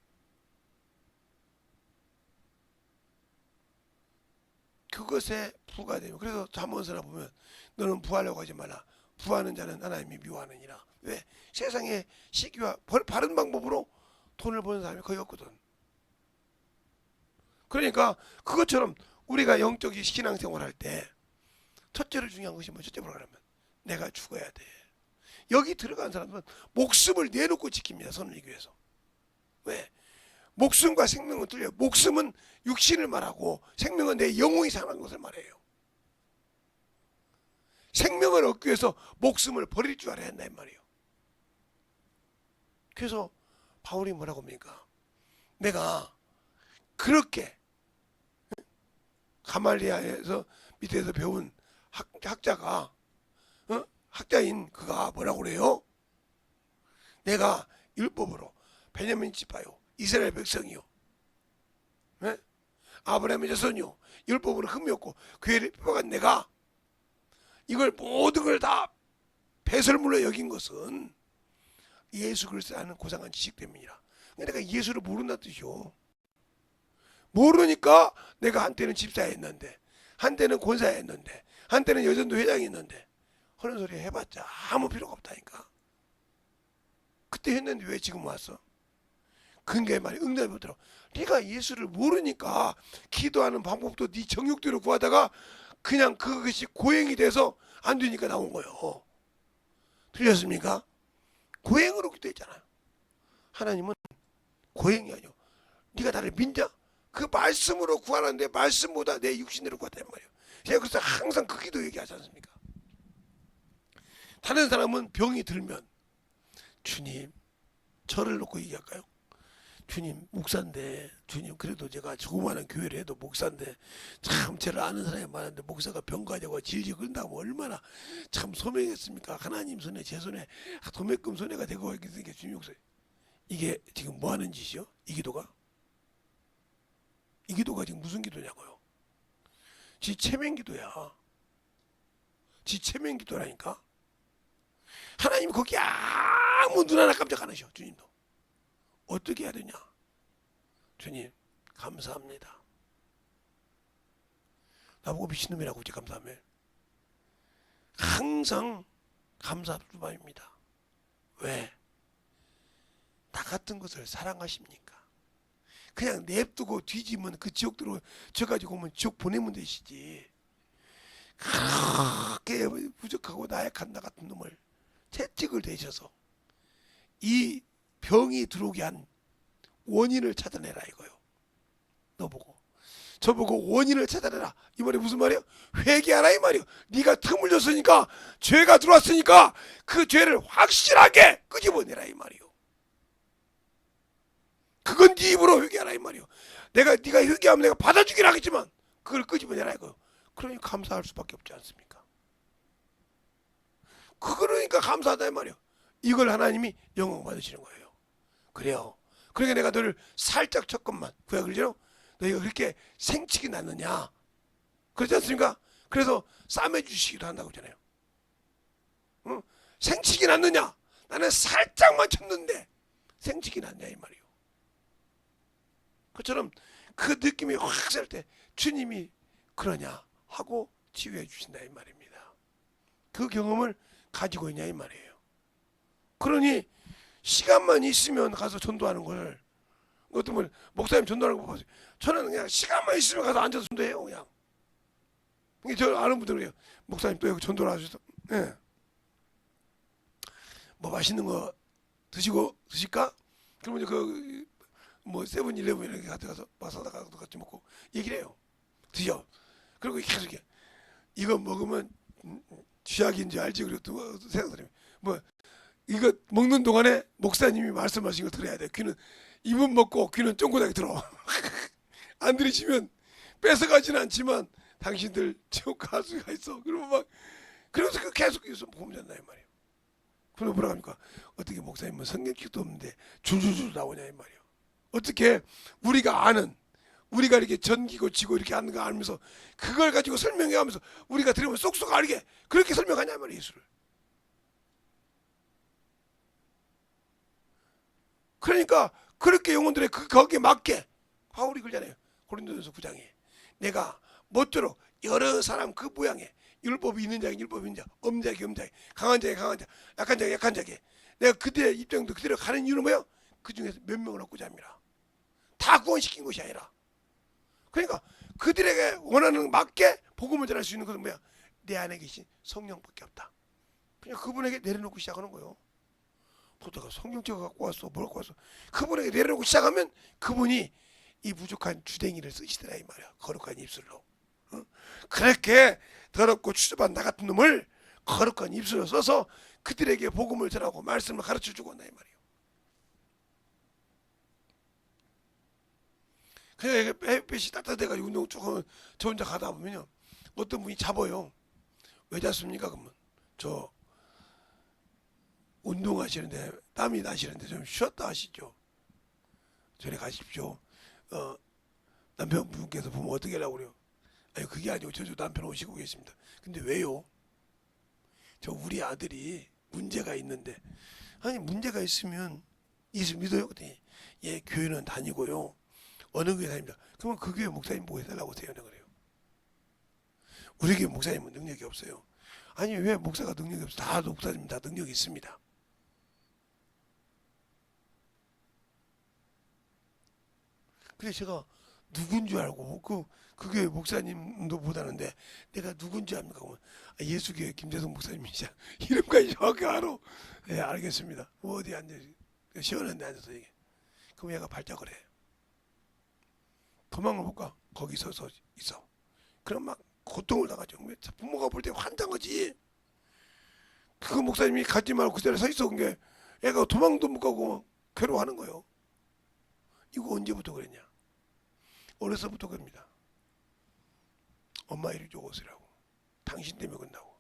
그것에 부가 되면 그래서 잠언서나 보면 너는 부하려고 하지 말라. 부하는 자는 하나님이 미워하느니라. 왜? 세상에 시기와 바른 방법으로 돈을 버는 사람이 거의 없거든. 그러니까 그것처럼 우리가 영적인 신앙생활할 때 첫째로 중요한 것이 뭐 첫째 뭐라 그러면 내가 죽어야 돼. 여기 들어간 사람은 목숨을 내놓고 지킵니다. 선을 이기 위해서. 왜? 목숨과 생명은 틀려요. 목숨은 육신을 말하고 생명은 내 영혼이 살아난 것을 말해요. 생명을 얻기 위해서 목숨을 버릴 줄 알아야 한다 이 말이에요. 그래서 바울이 뭐라고 합니까? 내가 그렇게 가말리아에서 밑에서 배운 학자가 학자인 그가 뭐라고 그래요? 내가 율법으로 베냐민 지파요 이스라엘 백성이요 아브라함의 자손이요 율법으로 흠이 없고 교회를 펴간 내가 이걸 모든 걸 다 배설물로 여긴 것은 예수 그리스도 아는 고상한 지식 때문이라. 내가 예수를 모른다는 뜻이요. 모르니까 내가 한때는 집사였는데 한때는 권사였는데 한때는 여전도 회장이었는데 그런 소리 해봤자 아무 필요가 없다니까. 그때 했는데 왜 지금 왔어? 그게 말이 응답이 오더라고. 네가 예수를 모르니까 기도하는 방법도 네 정욕대로 구하다가 그냥 그것이 고행이 돼서 안 되니까 나온 거예요. 들렸습니까? 고행으로 기도했잖아요. 하나님은 고행이 아니요. 네가 나를 믿냐? 그 말씀으로 구하는데 말씀보다 내 육신으로 구하단 말이에요. 제가 그래서 항상 그 기도 얘기하지 않습니까? 다른 사람은 병이 들면 주님 저를 놓고 얘기할까요? 주님 목사인데 주님 그래도 제가 조그마한 교회를 해도 목사인데 참 저를 아는 사람이 많은데 목사가 병 가져고 질질 끈다고 얼마나 참 소명했습니까? 하나님 손에 제 손에 도매금 손해가 되고 있으니까 주님 목사 이게 지금 뭐 하는 짓이요? 이 기도가 지금 무슨 기도냐고요? 지 체면 기도야. 지 체면 기도라니까. 하나님 거기 아무 눈 하나 깜짝 안 하셔. 주님도 어떻게 해야 되냐? 주님 감사합니다. 나보고 미친놈이라고 그러지 감사하면 항상 감사합니다. 왜? 나 같은 것을 사랑하십니까? 그냥 냅두고 뒤지면 그 지옥 들어 저 가지고 오면 지옥 보내면 되시지. 그렇게 부족하고 나약한 나 같은 놈을 채찍을 대셔서 이 병이 들어오게 한 원인을 찾아내라 이거요. 너 보고 저 보고 원인을 찾아내라 이 말이 무슨 말이야? 회개하라 이 말이야. 네가 틈을 줬으니까 죄가 들어왔으니까 그 죄를 확실하게 끄집어내라 이 말이요. 그건 네 입으로 회개하라 이 말이요. 네가 회개하면 내가 받아주긴 하겠지만 그걸 끄집어내라 이거요. 그러니 감사할 수밖에 없지 않습니까? 그러니까 감사하다 이 말이요. 이걸 하나님이 영광 받으시는 거예요. 그래요. 그러니까 내가 너를 살짝 조금만 구약을 지로 너희가 그렇게 생치기 났느냐 그렇지 않습니까? 그래서 싸매주시기도 한다고 하잖아요. 응? 생치기 났느냐? 나는 살짝만 쳤는데 생치기 났냐 이 말이요. 그처럼 그 느낌이 확 살 때 주님이 그러냐 하고 치유해 주신다 이 말입니다. 그 경험을 가지고 있냐 이 말이에요. 그러니 시간만 있으면 가서 전도하는 걸 어떤 분 목사님 전도하는 거 보세요. 저는 그냥 시간만 있으면 가서 앉아서 전도해요 그냥. 저 아는 분들 그래요. 목사님 또 여기 전도를 하셔서 예. 뭐 맛있는 거 드실까? 그러면 뭐 세븐일레븐 이렇게 가서 마사다가 같이 먹고 얘기를 해요. 드셔. 그리고 계속 이거 먹으면 쥐약인지 알지? 그리고 또 생각들이 뭐 이거 먹는 동안에 목사님이 말씀하신 거 들어야 돼. 귀는 입은 먹고 귀는 쫑긋하게 들어. 안 들으시면 뺏어가지는 않지만 당신들 지옥 갈 수가 있어. 그러면 막 그래서 계속 보면 된다 이 말이에요. 그럼 뭐라 합니까? 어떻게 목사님은 성경책도 없는데 줄줄줄 나오냐 이 말이에요. 어떻게 우리가 아는 우리가 이렇게 전기고 지고 이렇게 하는 거 알면서 그걸 가지고 설명해가면서 우리가 들으면 쏙쏙 알게 그렇게 설명하냐 말이에요. 예수를. 그러니까 그렇게 영혼들의 거기에 맞게 바울이 그러잖아요. 고린도전서 9장에 내가 모쪼록 여러 사람 그 모양에 율법이 있는 자에게 율법이 있는 자, 없는 자에게 없는 자에게, 강한 자에게 강한 자, 약한 자에게 약한 자에게 내가 그들의 입장도 그대로 가는 이유는 뭐예요? 그 중에서 몇 명을 얻고자 합니다. 다 구원시킨 것이 아니라 그러니까 그들에게 원하는 맞게 복음을 전할 수 있는 것은 뭐야? 내 안에 계신 성령밖에 없다. 그냥 그분에게 내려놓고 시작하는 거예요. 보다가 성경책을 갖고 왔어 뭘 갖고 왔어 그분에게 내려놓고 시작하면 그분이 이 부족한 주댕이를 쓰시더라 이 말이야. 거룩한 입술로. 그렇게 더럽고 추접한 나 같은 놈을 거룩한 입술로 써서 그들에게 복음을 전하고 말씀을 가르쳐주고 온다 이 말이에요. 그냥 햇빛이 따뜻해가지고 운동 조금 저 혼자 가다 보면요 어떤 분이 잡아요. 왜 잡습니까? 그러면 저 운동하시는데 땀이 나시는데 좀 쉬었다 하시죠. 저리 가십시오. 남편분께서 보면 어떻게 하려고 그래요? 아니 그게 아니고 저도 남편 오시고 계십니다. 근데 왜요? 저 우리 아들이 문제가 있는데 아니 문제가 있으면 예수 믿어요? 그랬더니 예 교회는 다니고요. 어느 교회 다닙니다. 그러면 그 교회 목사님 보고 해달라고 해요. 그래요. 우리 교회 목사님은 능력이 없어요. 아니 왜 목사가 능력이 없어? 다 목사님 다 능력이 있습니다. 그래서 제가 누군 줄 알고 그 교회 목사님도 못하는데 내가 누군 줄 압니까? 그러면 예수교회 김재성 목사님이자 이름까지 정확히 알아. 네 알겠습니다. 어디 앉아 시원한 데 앉아서 얘기해. 그럼 얘가 발작을 해. 도망을 못 가. 거기 서서 있어. 그럼 막 고통을 당하죠. 부모가 볼 때 환장하지. 그 목사님이 가지 말고 그 자리에 서 있어. 그게 애가 도망도 못 가고 괴로워하는 거예요. 이거 언제부터 그랬냐? 어려서부터 그럽니다. 엄마 이리 줘 오시라고. 당신 때문에 그런다고.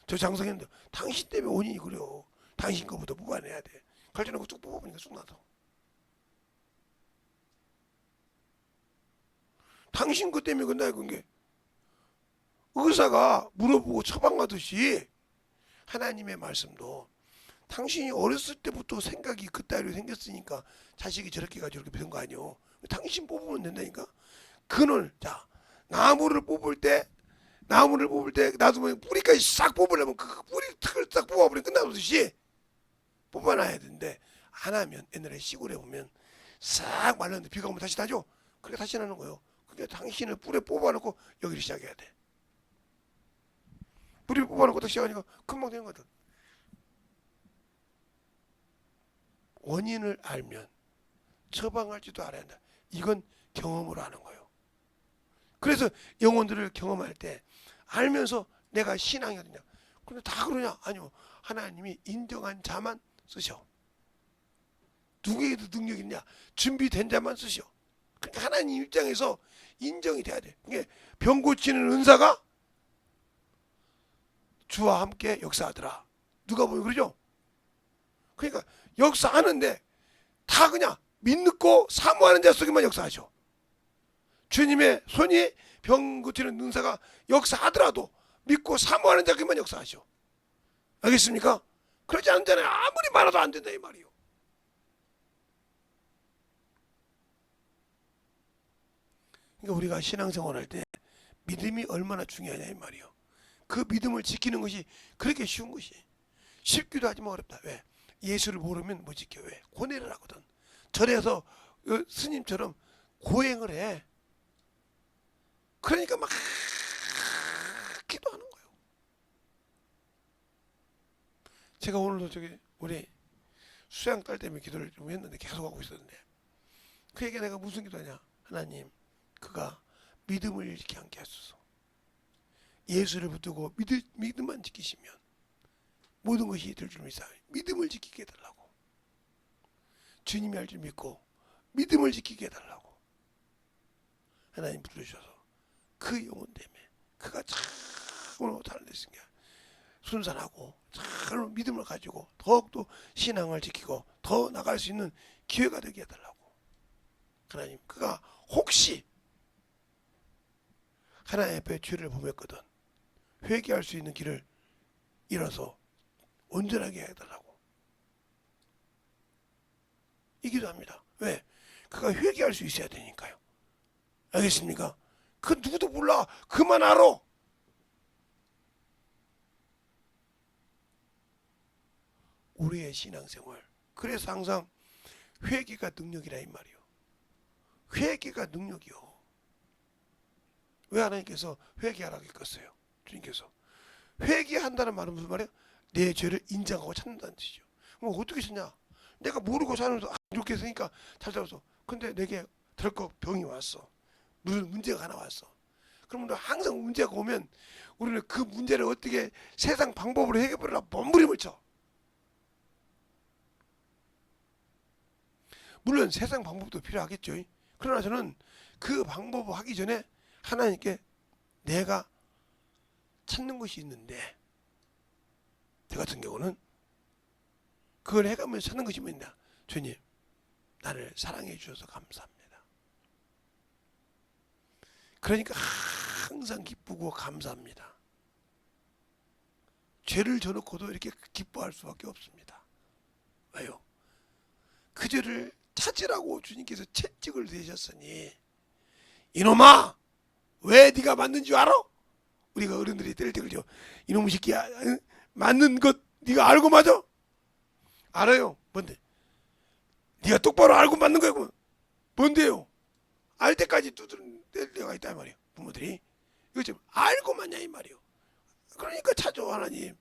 저 장성했는데 당신 때문에 원인이 그래요. 당신 거부터 뽑아내야 돼. 갈증나고 쭉 뽑아보니까 쑥 나서. 당신 것 때문에 그런다 이건 게 의사가 물어보고 처방하듯이 하나님의 말씀도 당신이 어렸을 때부터 생각이 그따위로 생겼으니까 자식이 저렇게 가지고 이렇게 된 거 아니오. 당신 뽑으면 된다니까. 그늘 자 나무를 뽑을 때 놔두면 뿌리까지 싹 뽑으려면 그 뿌리 탁을 싹 뽑아버리면 끝나듯이 뽑아놔야 되는데 안 하면 옛날에 시골에 보면 싹 말랐는데 비가 오면 다시 나죠. 그렇게 다시 나는 거예요. 그러니까 당신을 뿌리에 뽑아놓고 여기를 시작해야 돼. 뿌리에 뽑아놓고 딱 시작하니까 금방 되는 거든. 원인을 알면 처방할지도 알아야 한다. 이건 경험으로 하는 거예요. 그래서 영혼들을 경험할 때 알면서 내가 신앙이 어디냐. 근데 다 그러냐? 아니요. 하나님이 인정한 자만 쓰셔. 누구에게도 능력이 있냐? 준비된 자만 쓰셔. 그러니까 하나님 입장에서 인정이 돼야 돼. 그게 병 고치는 은사가 주와 함께 역사하더라. 누가 보면 그러죠? 그러니까 역사하는데 다 그냥 믿고 사모하는 자 속에만 역사하셔. 주님의 손이 병 고치는 은사가 역사하더라도 믿고 사모하는 자에게만 역사하셔. 알겠습니까? 그렇지 않잖아요. 아무리 많아도 안 된다 이 말이요. 그러니까 우리가 신앙생활 할 때 믿음이 얼마나 중요하냐 이 말이요. 그 믿음을 지키는 것이 그렇게 쉬운 것이. 쉽기도 하지만 어렵다. 왜? 예수를 모르면 못 지켜. 왜? 고뇌를 하거든. 절에서 스님처럼 고행을 해. 그러니까 막 기도하는 거예요. 제가 오늘도 우리 수양 딸 때문에 기도를 좀 했는데 계속 하고 있었는데 그 얘기 내가 무슨 기도하냐. 하나님 그가 믿음을 잃지 않게 하소서. 예수를 붙들고 믿음만 지키시면 모든 것이 될 줄 믿사. 믿음을 지키게 해달라고. 주님이 할 줄 믿고 믿음을 지키게 해달라고. 하나님 붙들으셔서 그 영혼 때문에 그가 참으로 다른 데 있으니까 순산하고 참 믿음을 가지고 더욱더 신앙을 지키고 더 나갈 수 있는 기회가 되게 해달라고. 하나님 그가 혹시 하나님 앞에 죄를 범했거든 회개할 수 있는 길을 잃어서 온전하게 해달라고. 이 기도합니다. 왜? 그가 회개할 수 있어야 되니까요. 알겠습니까? 그 누구도 몰라. 그만 알아. 우리의 신앙생활. 그래서 항상 회개가 능력이라 이 말이요. 회개가 능력이요. 왜 하나님께서 회개하라고 했겠어요? 주님께서. 회개한다는 말은 무슨 말이에요? 내 죄를 인정하고 찾는다는 뜻이죠. 그럼 어떻게 찾냐? 내가 모르고 사면서 이렇게 했으니까 잘 살았어. 근데 내게 덜컥 병이 왔어. 무슨 문제가 하나 왔어. 그러면 항상 문제가 오면 우리는 그 문제를 어떻게 세상 방법으로 해결하려 몸부림을 쳐. 물론 세상 방법도 필요하겠죠. 그러나 저는 그 방법을 하기 전에 하나님께 내가 찾는 것이 있는데 저 같은 경우는 그걸 해가면서 찾는 것이 뭐냐. 주님 나를 사랑해 주셔서 감사합니다. 그러니까 항상 기쁘고 감사합니다. 죄를 져놓고도 이렇게 기뻐할 수밖에 없습니다. 왜요? 그 죄를 찾으라고 주님께서 채찍을 대셨으니 이놈아 왜 네가 맞는 줄 알아? 우리가 어른들이 때릴 때 그러죠. 이놈의 새끼야 맞는 것 네가 알고 맞아? 알아요. 뭔데? 네가 똑바로 알고 맞는 거야. 뭔데요? 알 때까지 두드릴 때가 있다 이 말이에요. 부모들이 이거 좀 알고 맞냐 이 말이에요. 그러니까 찾아 하나님.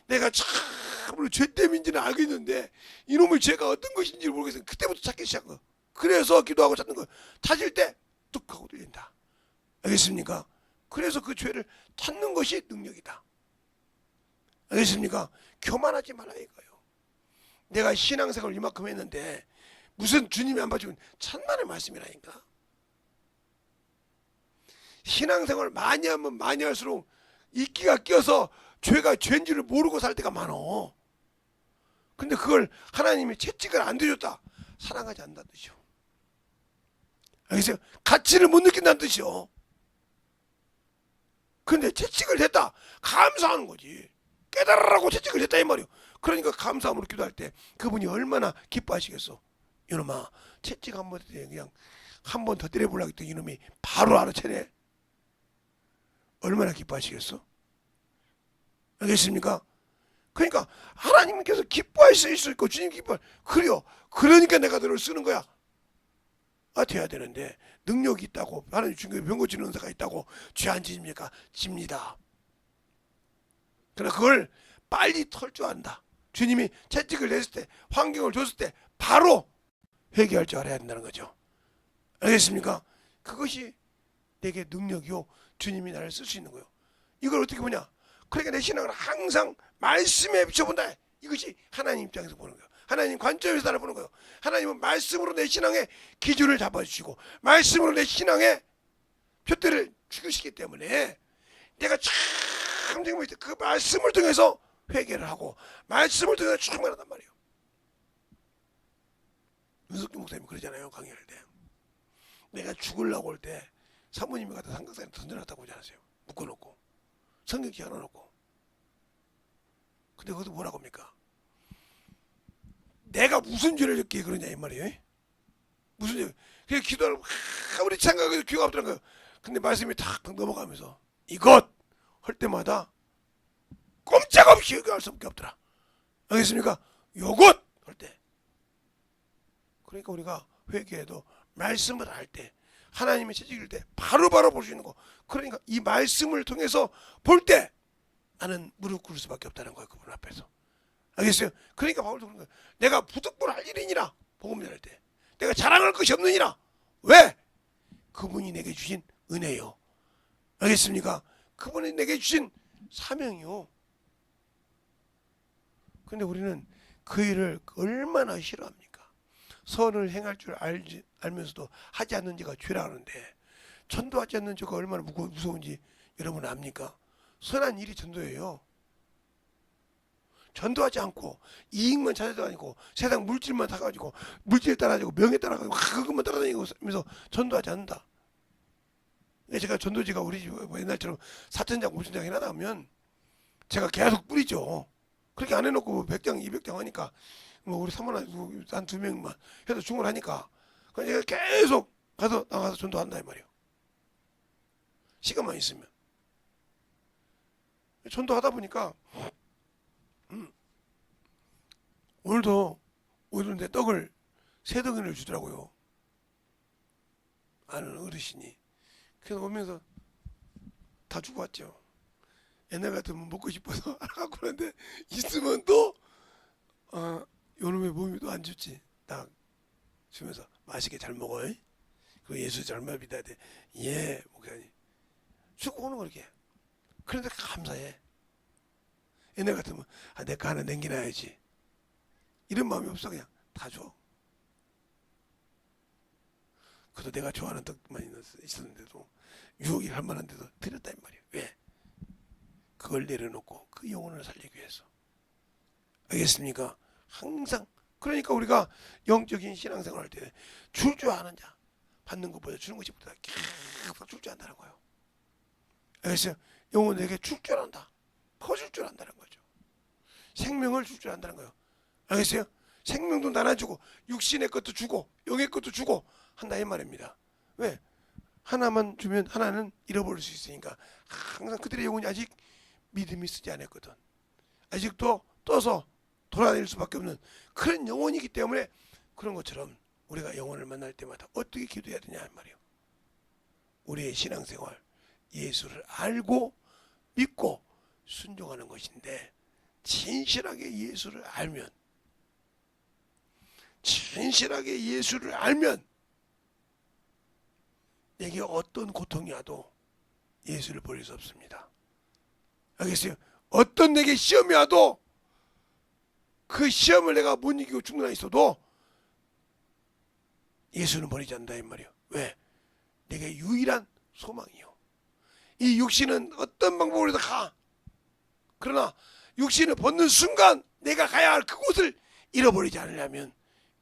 내가 참으로 죄 때문인지는 알겠는데 이놈의 죄가 어떤 것인지 모르겠어요. 그때부터 찾기 시작한 거. 그래서 기도하고 찾는 거. 찾을 때 뚝 하고 들린다. 알겠습니까? 그래서 그 죄를 찾는 것이 능력이다. 알겠습니까? 교만하지 말라 이거예요. 내가 신앙생활을 이만큼 했는데 무슨 주님이 안 봐주면 천만의 말씀이라니까. 신앙생활 많이 하면 많이 할수록 이끼가 껴서 죄가 죄인 줄을 모르고 살 때가 많어. 근데 그걸 하나님이 채찍을 안 들였다. 사랑하지 않는다는 뜻이요. 알겠어요? 가치를 못 느낀다는 뜻이요. 근데 채찍을 댔다. 감사하는 거지. 깨달으라고 채찍을 댔다 이 말이요. 그러니까 감사함으로 기도할 때 그분이 얼마나 기뻐하시겠어. 이놈아 채찍 한 번 그냥 한 번 더 때려보려고 했더니 이놈이 바로 알아채네. 얼마나 기뻐하시겠어? 알겠습니까? 그러니까 하나님께서 기뻐할 수 있고 주님 기뻐할 그래요. 그러니까 내가 너를 쓰는 거야. 돼야 되는데 능력이 있다고 하나님 주님께 병 고치는 은사가 있다고 죄 안 지십니까? 집니다. 그러나 그걸 빨리 털 줄 안다. 주님이 채찍을 냈을 때 환경을 줬을 때 바로 회개할 줄 알아야 된다는 거죠. 알겠습니까? 그것이 내게 능력이요 주님이 나를 쓸 수 있는 거예요. 이걸 어떻게 보냐? 그러니까 내 신앙을 항상 말씀에 비춰본다. 이것이 하나님 입장에서 보는 거예요. 하나님 관점에서 나를 보는 거예요. 하나님은 말씀으로 내 신앙의 기준을 잡아주시고 말씀으로 내 신앙의 표대를 죽이시기 때문에 내가 참 그 말씀을 통해서 회개를 하고 말씀을 통해서 충만하단 말이에요. 윤석규 목사님이 그러잖아요. 강의할 때 내가 죽으려고 할 때 사모님이 갖다 삼각산에 던져놨다고 하지 않았어요. 묶어놓고 성경지 하나 놓고. 근데 그것도 뭐라고 합니까? 내가 무슨 죄를 졌기에 그러냐 이 말이에요. 무슨 죄? 그냥 기도하는 아무리 생각해도 귀가 없더라는 거예요. 근데 말씀이 탁 넘어가면서 이것 할 때마다 꼼짝없이 회개할 수밖에 없더라. 알겠습니까? 요것 할 때. 그러니까 우리가 회개해도 말씀을 할 때 하나님의 채찍일 때 바로바로 볼 수 있는 거. 그러니까 이 말씀을 통해서 볼 때 나는 무릎 꿇을 수밖에 없다는 거예요. 그분 앞에서. 알겠어요? 그러니까 바울도 그런 거예요. 내가 부득불할 일이니라. 복음 전할 때. 내가 자랑할 것이 없느니라. 왜? 그분이 내게 주신 은혜요. 알겠습니까? 그분이 내게 주신 사명이요. 근데 우리는 그 일을 얼마나 싫어합니까? 선을 행할 줄 알면서도 하지 않는 지가 죄라는데 전도하지 않는 죄가 얼마나 무서운지 여러분 압니까? 선한 일이 전도예요. 전도하지 않고 이익만 찾아다니고 세상 물질만 타가지고 물질 따라가지고 명예 따라가지고 그것만 따라다니면서 전도하지 않는다. 제가 전도지가 우리 집 옛날처럼 4천장 5천장 해놔다 하면 제가 계속 뿌리죠. 그렇게 안 해놓고 100장 200장 하니까 뭐 우리 사모나 한 2명만 해도 충분하니까 그냥 제가 계속 나가서 전도한다 이 말이에요. 시간만 있으면 전도하다 보니까 오늘도 내 떡을 3덩이를 주더라고요. 아는 어르신이. 그래서 오면서 다 주고 왔죠. 옛날 같으면 먹고 싶어서 안 갖고 오는데 있으면 또 요놈의 몸이 또 안 좋지. 딱 주면서 맛있게 잘 먹어. 그 예수 잘 믿어야 돼. 예, 목사님. 주고 오는 거 이렇게. 그런데 감사해. 옛날 같으면 내 거 하나 남겨놔야지. 이런 마음이 없어. 그냥 다 줘. 그래도 내가 좋아하는 떡만 있었는데도 유혹이 할 만한데도 드렸다 이 말이에요. 왜? 그걸 내려놓고 그 영혼을 살리기 위해서. 알겠습니까? 항상 그러니까 우리가 영적인 신앙생활 할 때 줄 줄 아는 자 받는 것보다 주는 것이 보다 계속 줄 줄 안다는 거예요. 알겠어요? 영혼에게 줄 줄 안다. 퍼줄 줄 안다는 거죠. 생명을 줄 줄 안다는 거예요. 알겠어요? 생명도 나눠주고 육신의 것도 주고 영의 것도 주고 한다 이 말입니다. 왜? 하나만 주면 하나는 잃어버릴 수 있으니까 항상 그들의 영혼이 아직 믿음이 쓰지 않았거든. 아직도 떠서 돌아다닐 수밖에 없는 그런 영혼이기 때문에 그런 것처럼 우리가 영혼을 만날 때마다 어떻게 기도해야 되냐 말이에요. 우리의 신앙생활 예수를 알고 믿고 순종하는 것인데 진실하게 예수를 알면 내게 어떤 고통이 와도 예수를 버릴 수 없습니다. 알겠어요? 어떤 내게 시험이 와도 그 시험을 내가 못 이기고 죽는 한 있어도 예수는 버리지 않는다 이 말이에요. 왜? 내게 유일한 소망이요. 이 육신은 어떤 방법으로든 가. 그러나 육신을 벗는 순간 내가 가야 할 그곳을 잃어버리지 않으려면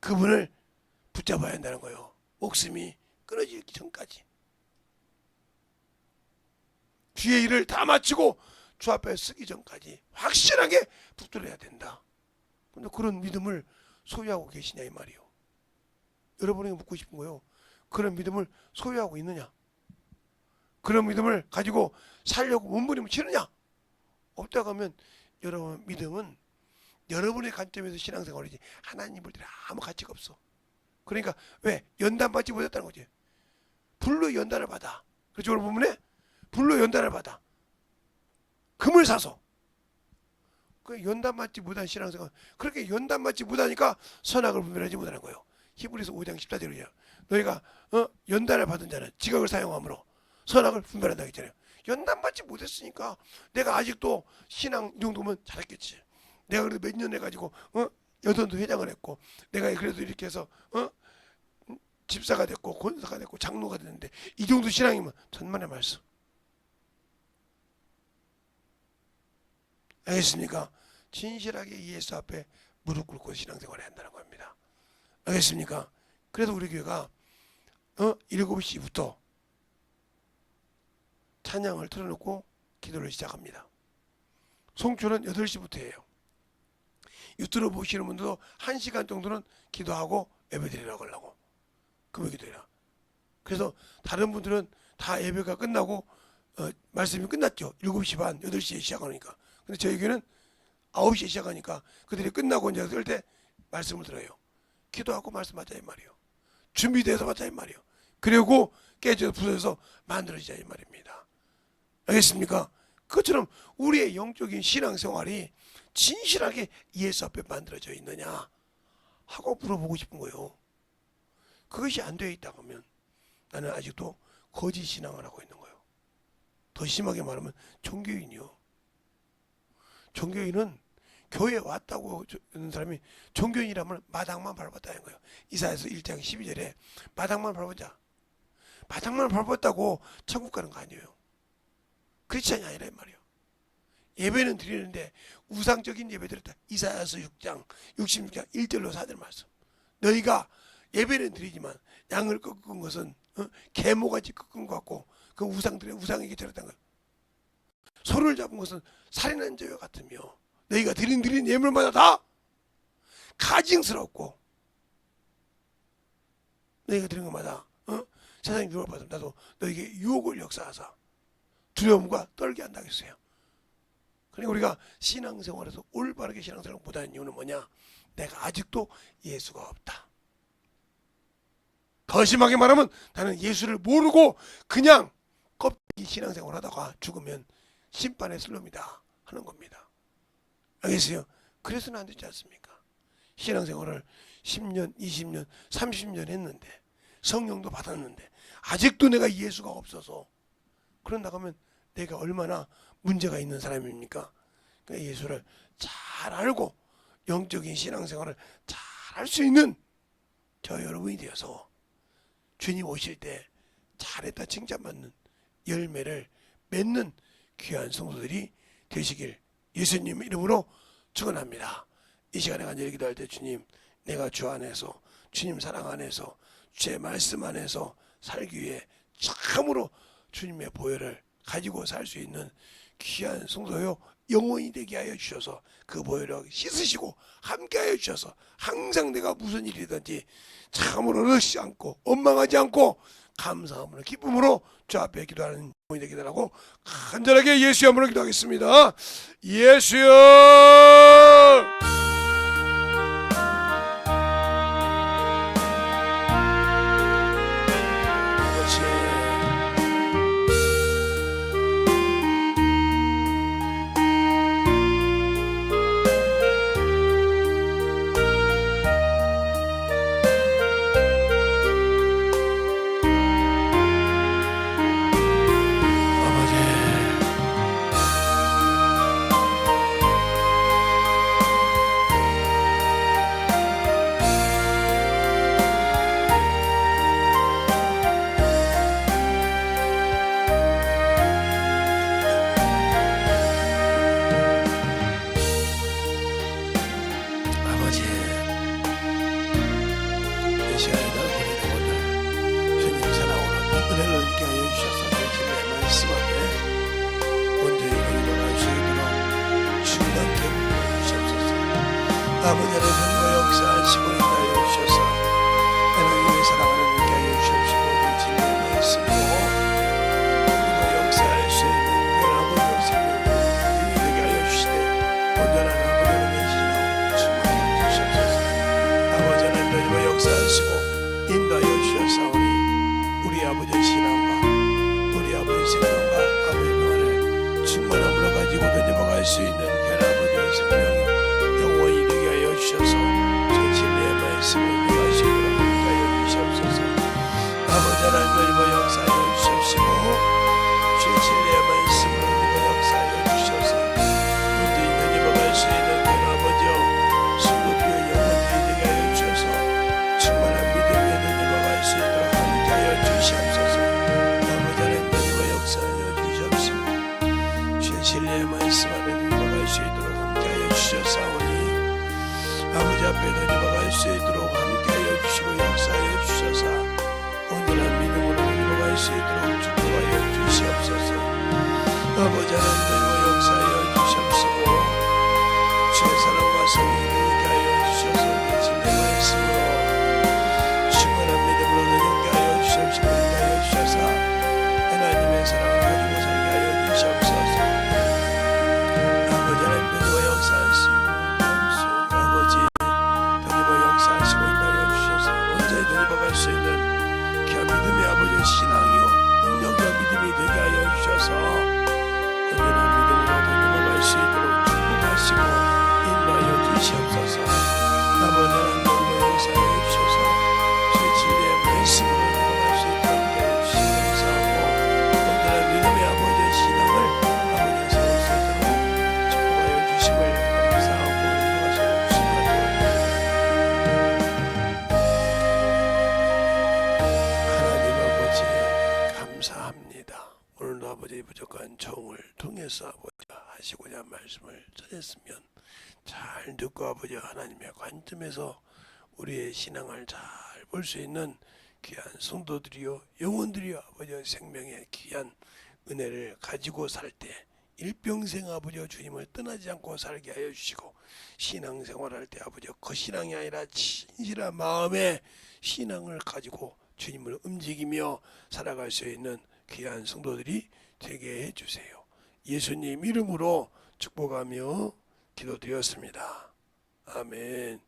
그분을 붙잡아야 한다는 거예요. 목숨이 끊어지기 전까지. 주의 일을 다 마치고 주 앞에 서기 전까지 확실하게 붙들어야 된다. 근데 그런 믿음을 소유하고 계시냐 이 말이에요. 여러분에게 묻고 싶은 거예요. 그런 믿음을 소유하고 있느냐? 그런 믿음을 가지고 살려고 몸부림을 치느냐? 없다고 하면 여러분 믿음은 여러분의 관점에서 신앙생활이지 하나님 볼 때는 아무 가치가 없어. 그러니까 왜? 연단받지 못했다는 거지. 불로 연단을 받아. 그렇죠? 오늘 본문에 불로 연단을 받아. 금을 사서. 그 연단받지 못한 신앙생활. 그렇게 연단받지 못하니까 선악을 분별하지 못하는 거예요. 히브리서 5장 14절이야. 너희가 연단을 받은 자는 지각을 사용함으로 선악을 분별한다고 했잖아요. 연단받지 못했으니까 내가 아직도 신앙 이 정도면 잘했겠지. 내가 그래도 몇 년 해가지고 여전도 회장을 했고 내가 그래도 이렇게 해서 집사가 됐고 권사가 됐고 장로가 됐는데 이 정도 신앙이면 천만의 말씀. 알겠습니까? 진실하게 예수 앞에 무릎 꿇고 신앙생활을 한다는 겁니다. 알겠습니까? 그래서 우리 교회가 7시부터 찬양을 틀어놓고 기도를 시작합니다. 송출은 8시부터예요. 유튜브 보시는 분들도 1시간 정도는 기도하고 예배드리라고 하려고. 금요 기도해라. 그래서 다른 분들은 다 예배가 끝나고 말씀이 끝났죠. 7시 반, 8시에 시작하니까. 근데 저희 교회는 9시에 시작하니까 그들이 끝나고 이제 그럴 때 말씀을 들어요. 기도하고 말씀하자 이 말이에요. 준비돼서 하자 이 말이에요. 그리고 깨져서 부서져서 만들어지자 이 말입니다. 알겠습니까? 그것처럼 우리의 영적인 신앙생활이 진실하게 예수 앞에 만들어져 있느냐 하고 물어보고 싶은 거예요. 그것이 안 되어 있다 하면 나는 아직도 거짓 신앙을 하고 있는 거예요. 더 심하게 말하면 종교인이요. 종교인은 교회에 왔다고 하는 사람이 종교인이라면 마당만 밟았다는 거예요. 이사야서 1장 12절에 마당만 밟았자. 마당만 밟았다고 천국 가는 거 아니에요. 크리스찬이 아니라 이 말이에요. 예배는 드리는데 우상적인 예배 드렸다. 이사야서 6장 66장 1절로 4절 말씀. 너희가 예배는 드리지만 양을 꺾은 것은 개모같이 꺾은 것 같고 그 우상에게 드렸다는 거예요. 소를 잡은 것은 살인한 죄와 같으며 너희가 드린 예물마다 다 가증스럽고 너희가 드린 것마다 세상에 유혹을 받으면 나도 너희에게 유혹을 역사하사 두려움과 떨게 한다고 했어요. 그러니까 우리가 신앙생활에서 올바르게 신앙생활을 못하는 이유는 뭐냐? 내가 아직도 예수가 없다. 더 심하게 말하면 나는 예수를 모르고 그냥 껍데기 신앙생활을 하다가 죽으면 심판의 슬럼이다 하는 겁니다. 알겠어요? 그래서는 안 되지 않습니까? 신앙생활을 10년, 20년, 30년 했는데 성령도 받았는데 아직도 내가 예수가 없어서 그런다고 하면 내가 얼마나 문제가 있는 사람입니까? 그러니까 예수를 잘 알고 영적인 신앙생활을 잘 할 수 있는 저 여러분이 되어서 주님 오실 때 잘했다 칭찬받는 열매를 맺는 귀한 성도들이 되시길 예수님 이름으로 축원합니다. 이 시간에 간절히 기도할 때 주님, 내가 주 안에서 주님 사랑 안에서 주의 말씀 안에서 살기 위해 참으로 주님의 보혈을 가지고 살 수 있는 귀한 성도요 영원히 되게 하여 주셔서 그 보혈을 씻으시고 함께 하여 주셔서 항상 내가 무슨 일이든지 참으로 어렵지 않고 원망하지 않고 감사함으로 기쁨으로 주 앞에 기도하는 영혼이 되게 달라고 간절하게 예수의 이름으로 기도하겠습니다. 예수여 아버지 하나님과 역사하시고 인하여 주셔서 하나님의 사랑하는 이렇게 하여 주십시오. 우리 진리의 말씀으로 우리가 역사할 수 있는 변화고 역사를 되게 하여 주시되 온전한 아버지를 내시고 가지고 던져박을 수 있는 아버지의 생명 영원히 되게 하여 주셔서 저 진리의 말씀을 묵할 수 있도록 하여 주시옵소서. 아버지 하나님 역사하여 주시옵시고 주의 진리의 말씀으로 역사하여 주셔서 온전히 던져박을 수 있는 아버지여 성도들의 영혼이 되게 하여 주셔서 충만한 믿음에 던져박을 수 있도록 함께하여 주시옵소서. 아버지 하나님 역사하여 주시옵시고 주의 진리의 말씀 안에 던져박을 수 있도록 함께하여 주셨사오니 아버지 앞에 던져박을 수 있도록 함께하여 주시고 역사하여 주셔서 온전한 믿음으로 던져박을 수 있도록 축복하여 주시옵소서. 아버지 하나님 역사하여 주시옵시고 주의 사랑과 성령이 되게 하여 주셔서 그 진리의 말씀으로 충만한 믿음으로 던져게 하여 주시옵시고 되게 하여 주셔서 하나님의 사랑을 가지고 살게 하여 주시옵소서. 아버지 하나님 던져와 역사하시고 아버지 던져와 역사하시고 인하여 주셔서 온전히 던져박을 수 있는 귀한 믿음의 아버지의 신앙이요 능력과 믿음이 되게 하여 주셔서 온전한 믿음으로 던져박을 수 있도록 축복하시고 인도하여 주시옵소서. 아버지 하나님 던져와 역사하여 주셔서 제 진리의 말씀으로 던져박을 수 있도록 하여 주시옵소서. 온전한 믿음의 아버지의 신앙을 아버지의 세울 수 있도록 축복하여 주심을 감사하고 인도하여 주시옵소서. 하나님 아버지 감사합니다. 오늘도 아버지 부족한 종을 통해서 아버지 하시고자 한 말씀을 전했으면 잘 듣고 아버지 하나님의 관점에서 우리의 신앙을 잘 볼 수 있는 귀한 성도들이요 영혼들이요 아버지의 생명의 귀한 은혜를 가지고 살 때 일평생 아버지와 주님을 떠나지 않고 살게 하여 주시고 신앙생활할 때 아버지와 거신앙이 아니라 진실한 마음의 신앙을 가지고 주님을 움직이며 살아갈 수 있는 귀한 성도들이 되게 해주세요. 예수님 이름으로 축복하며 기도드렸습니다. 아멘.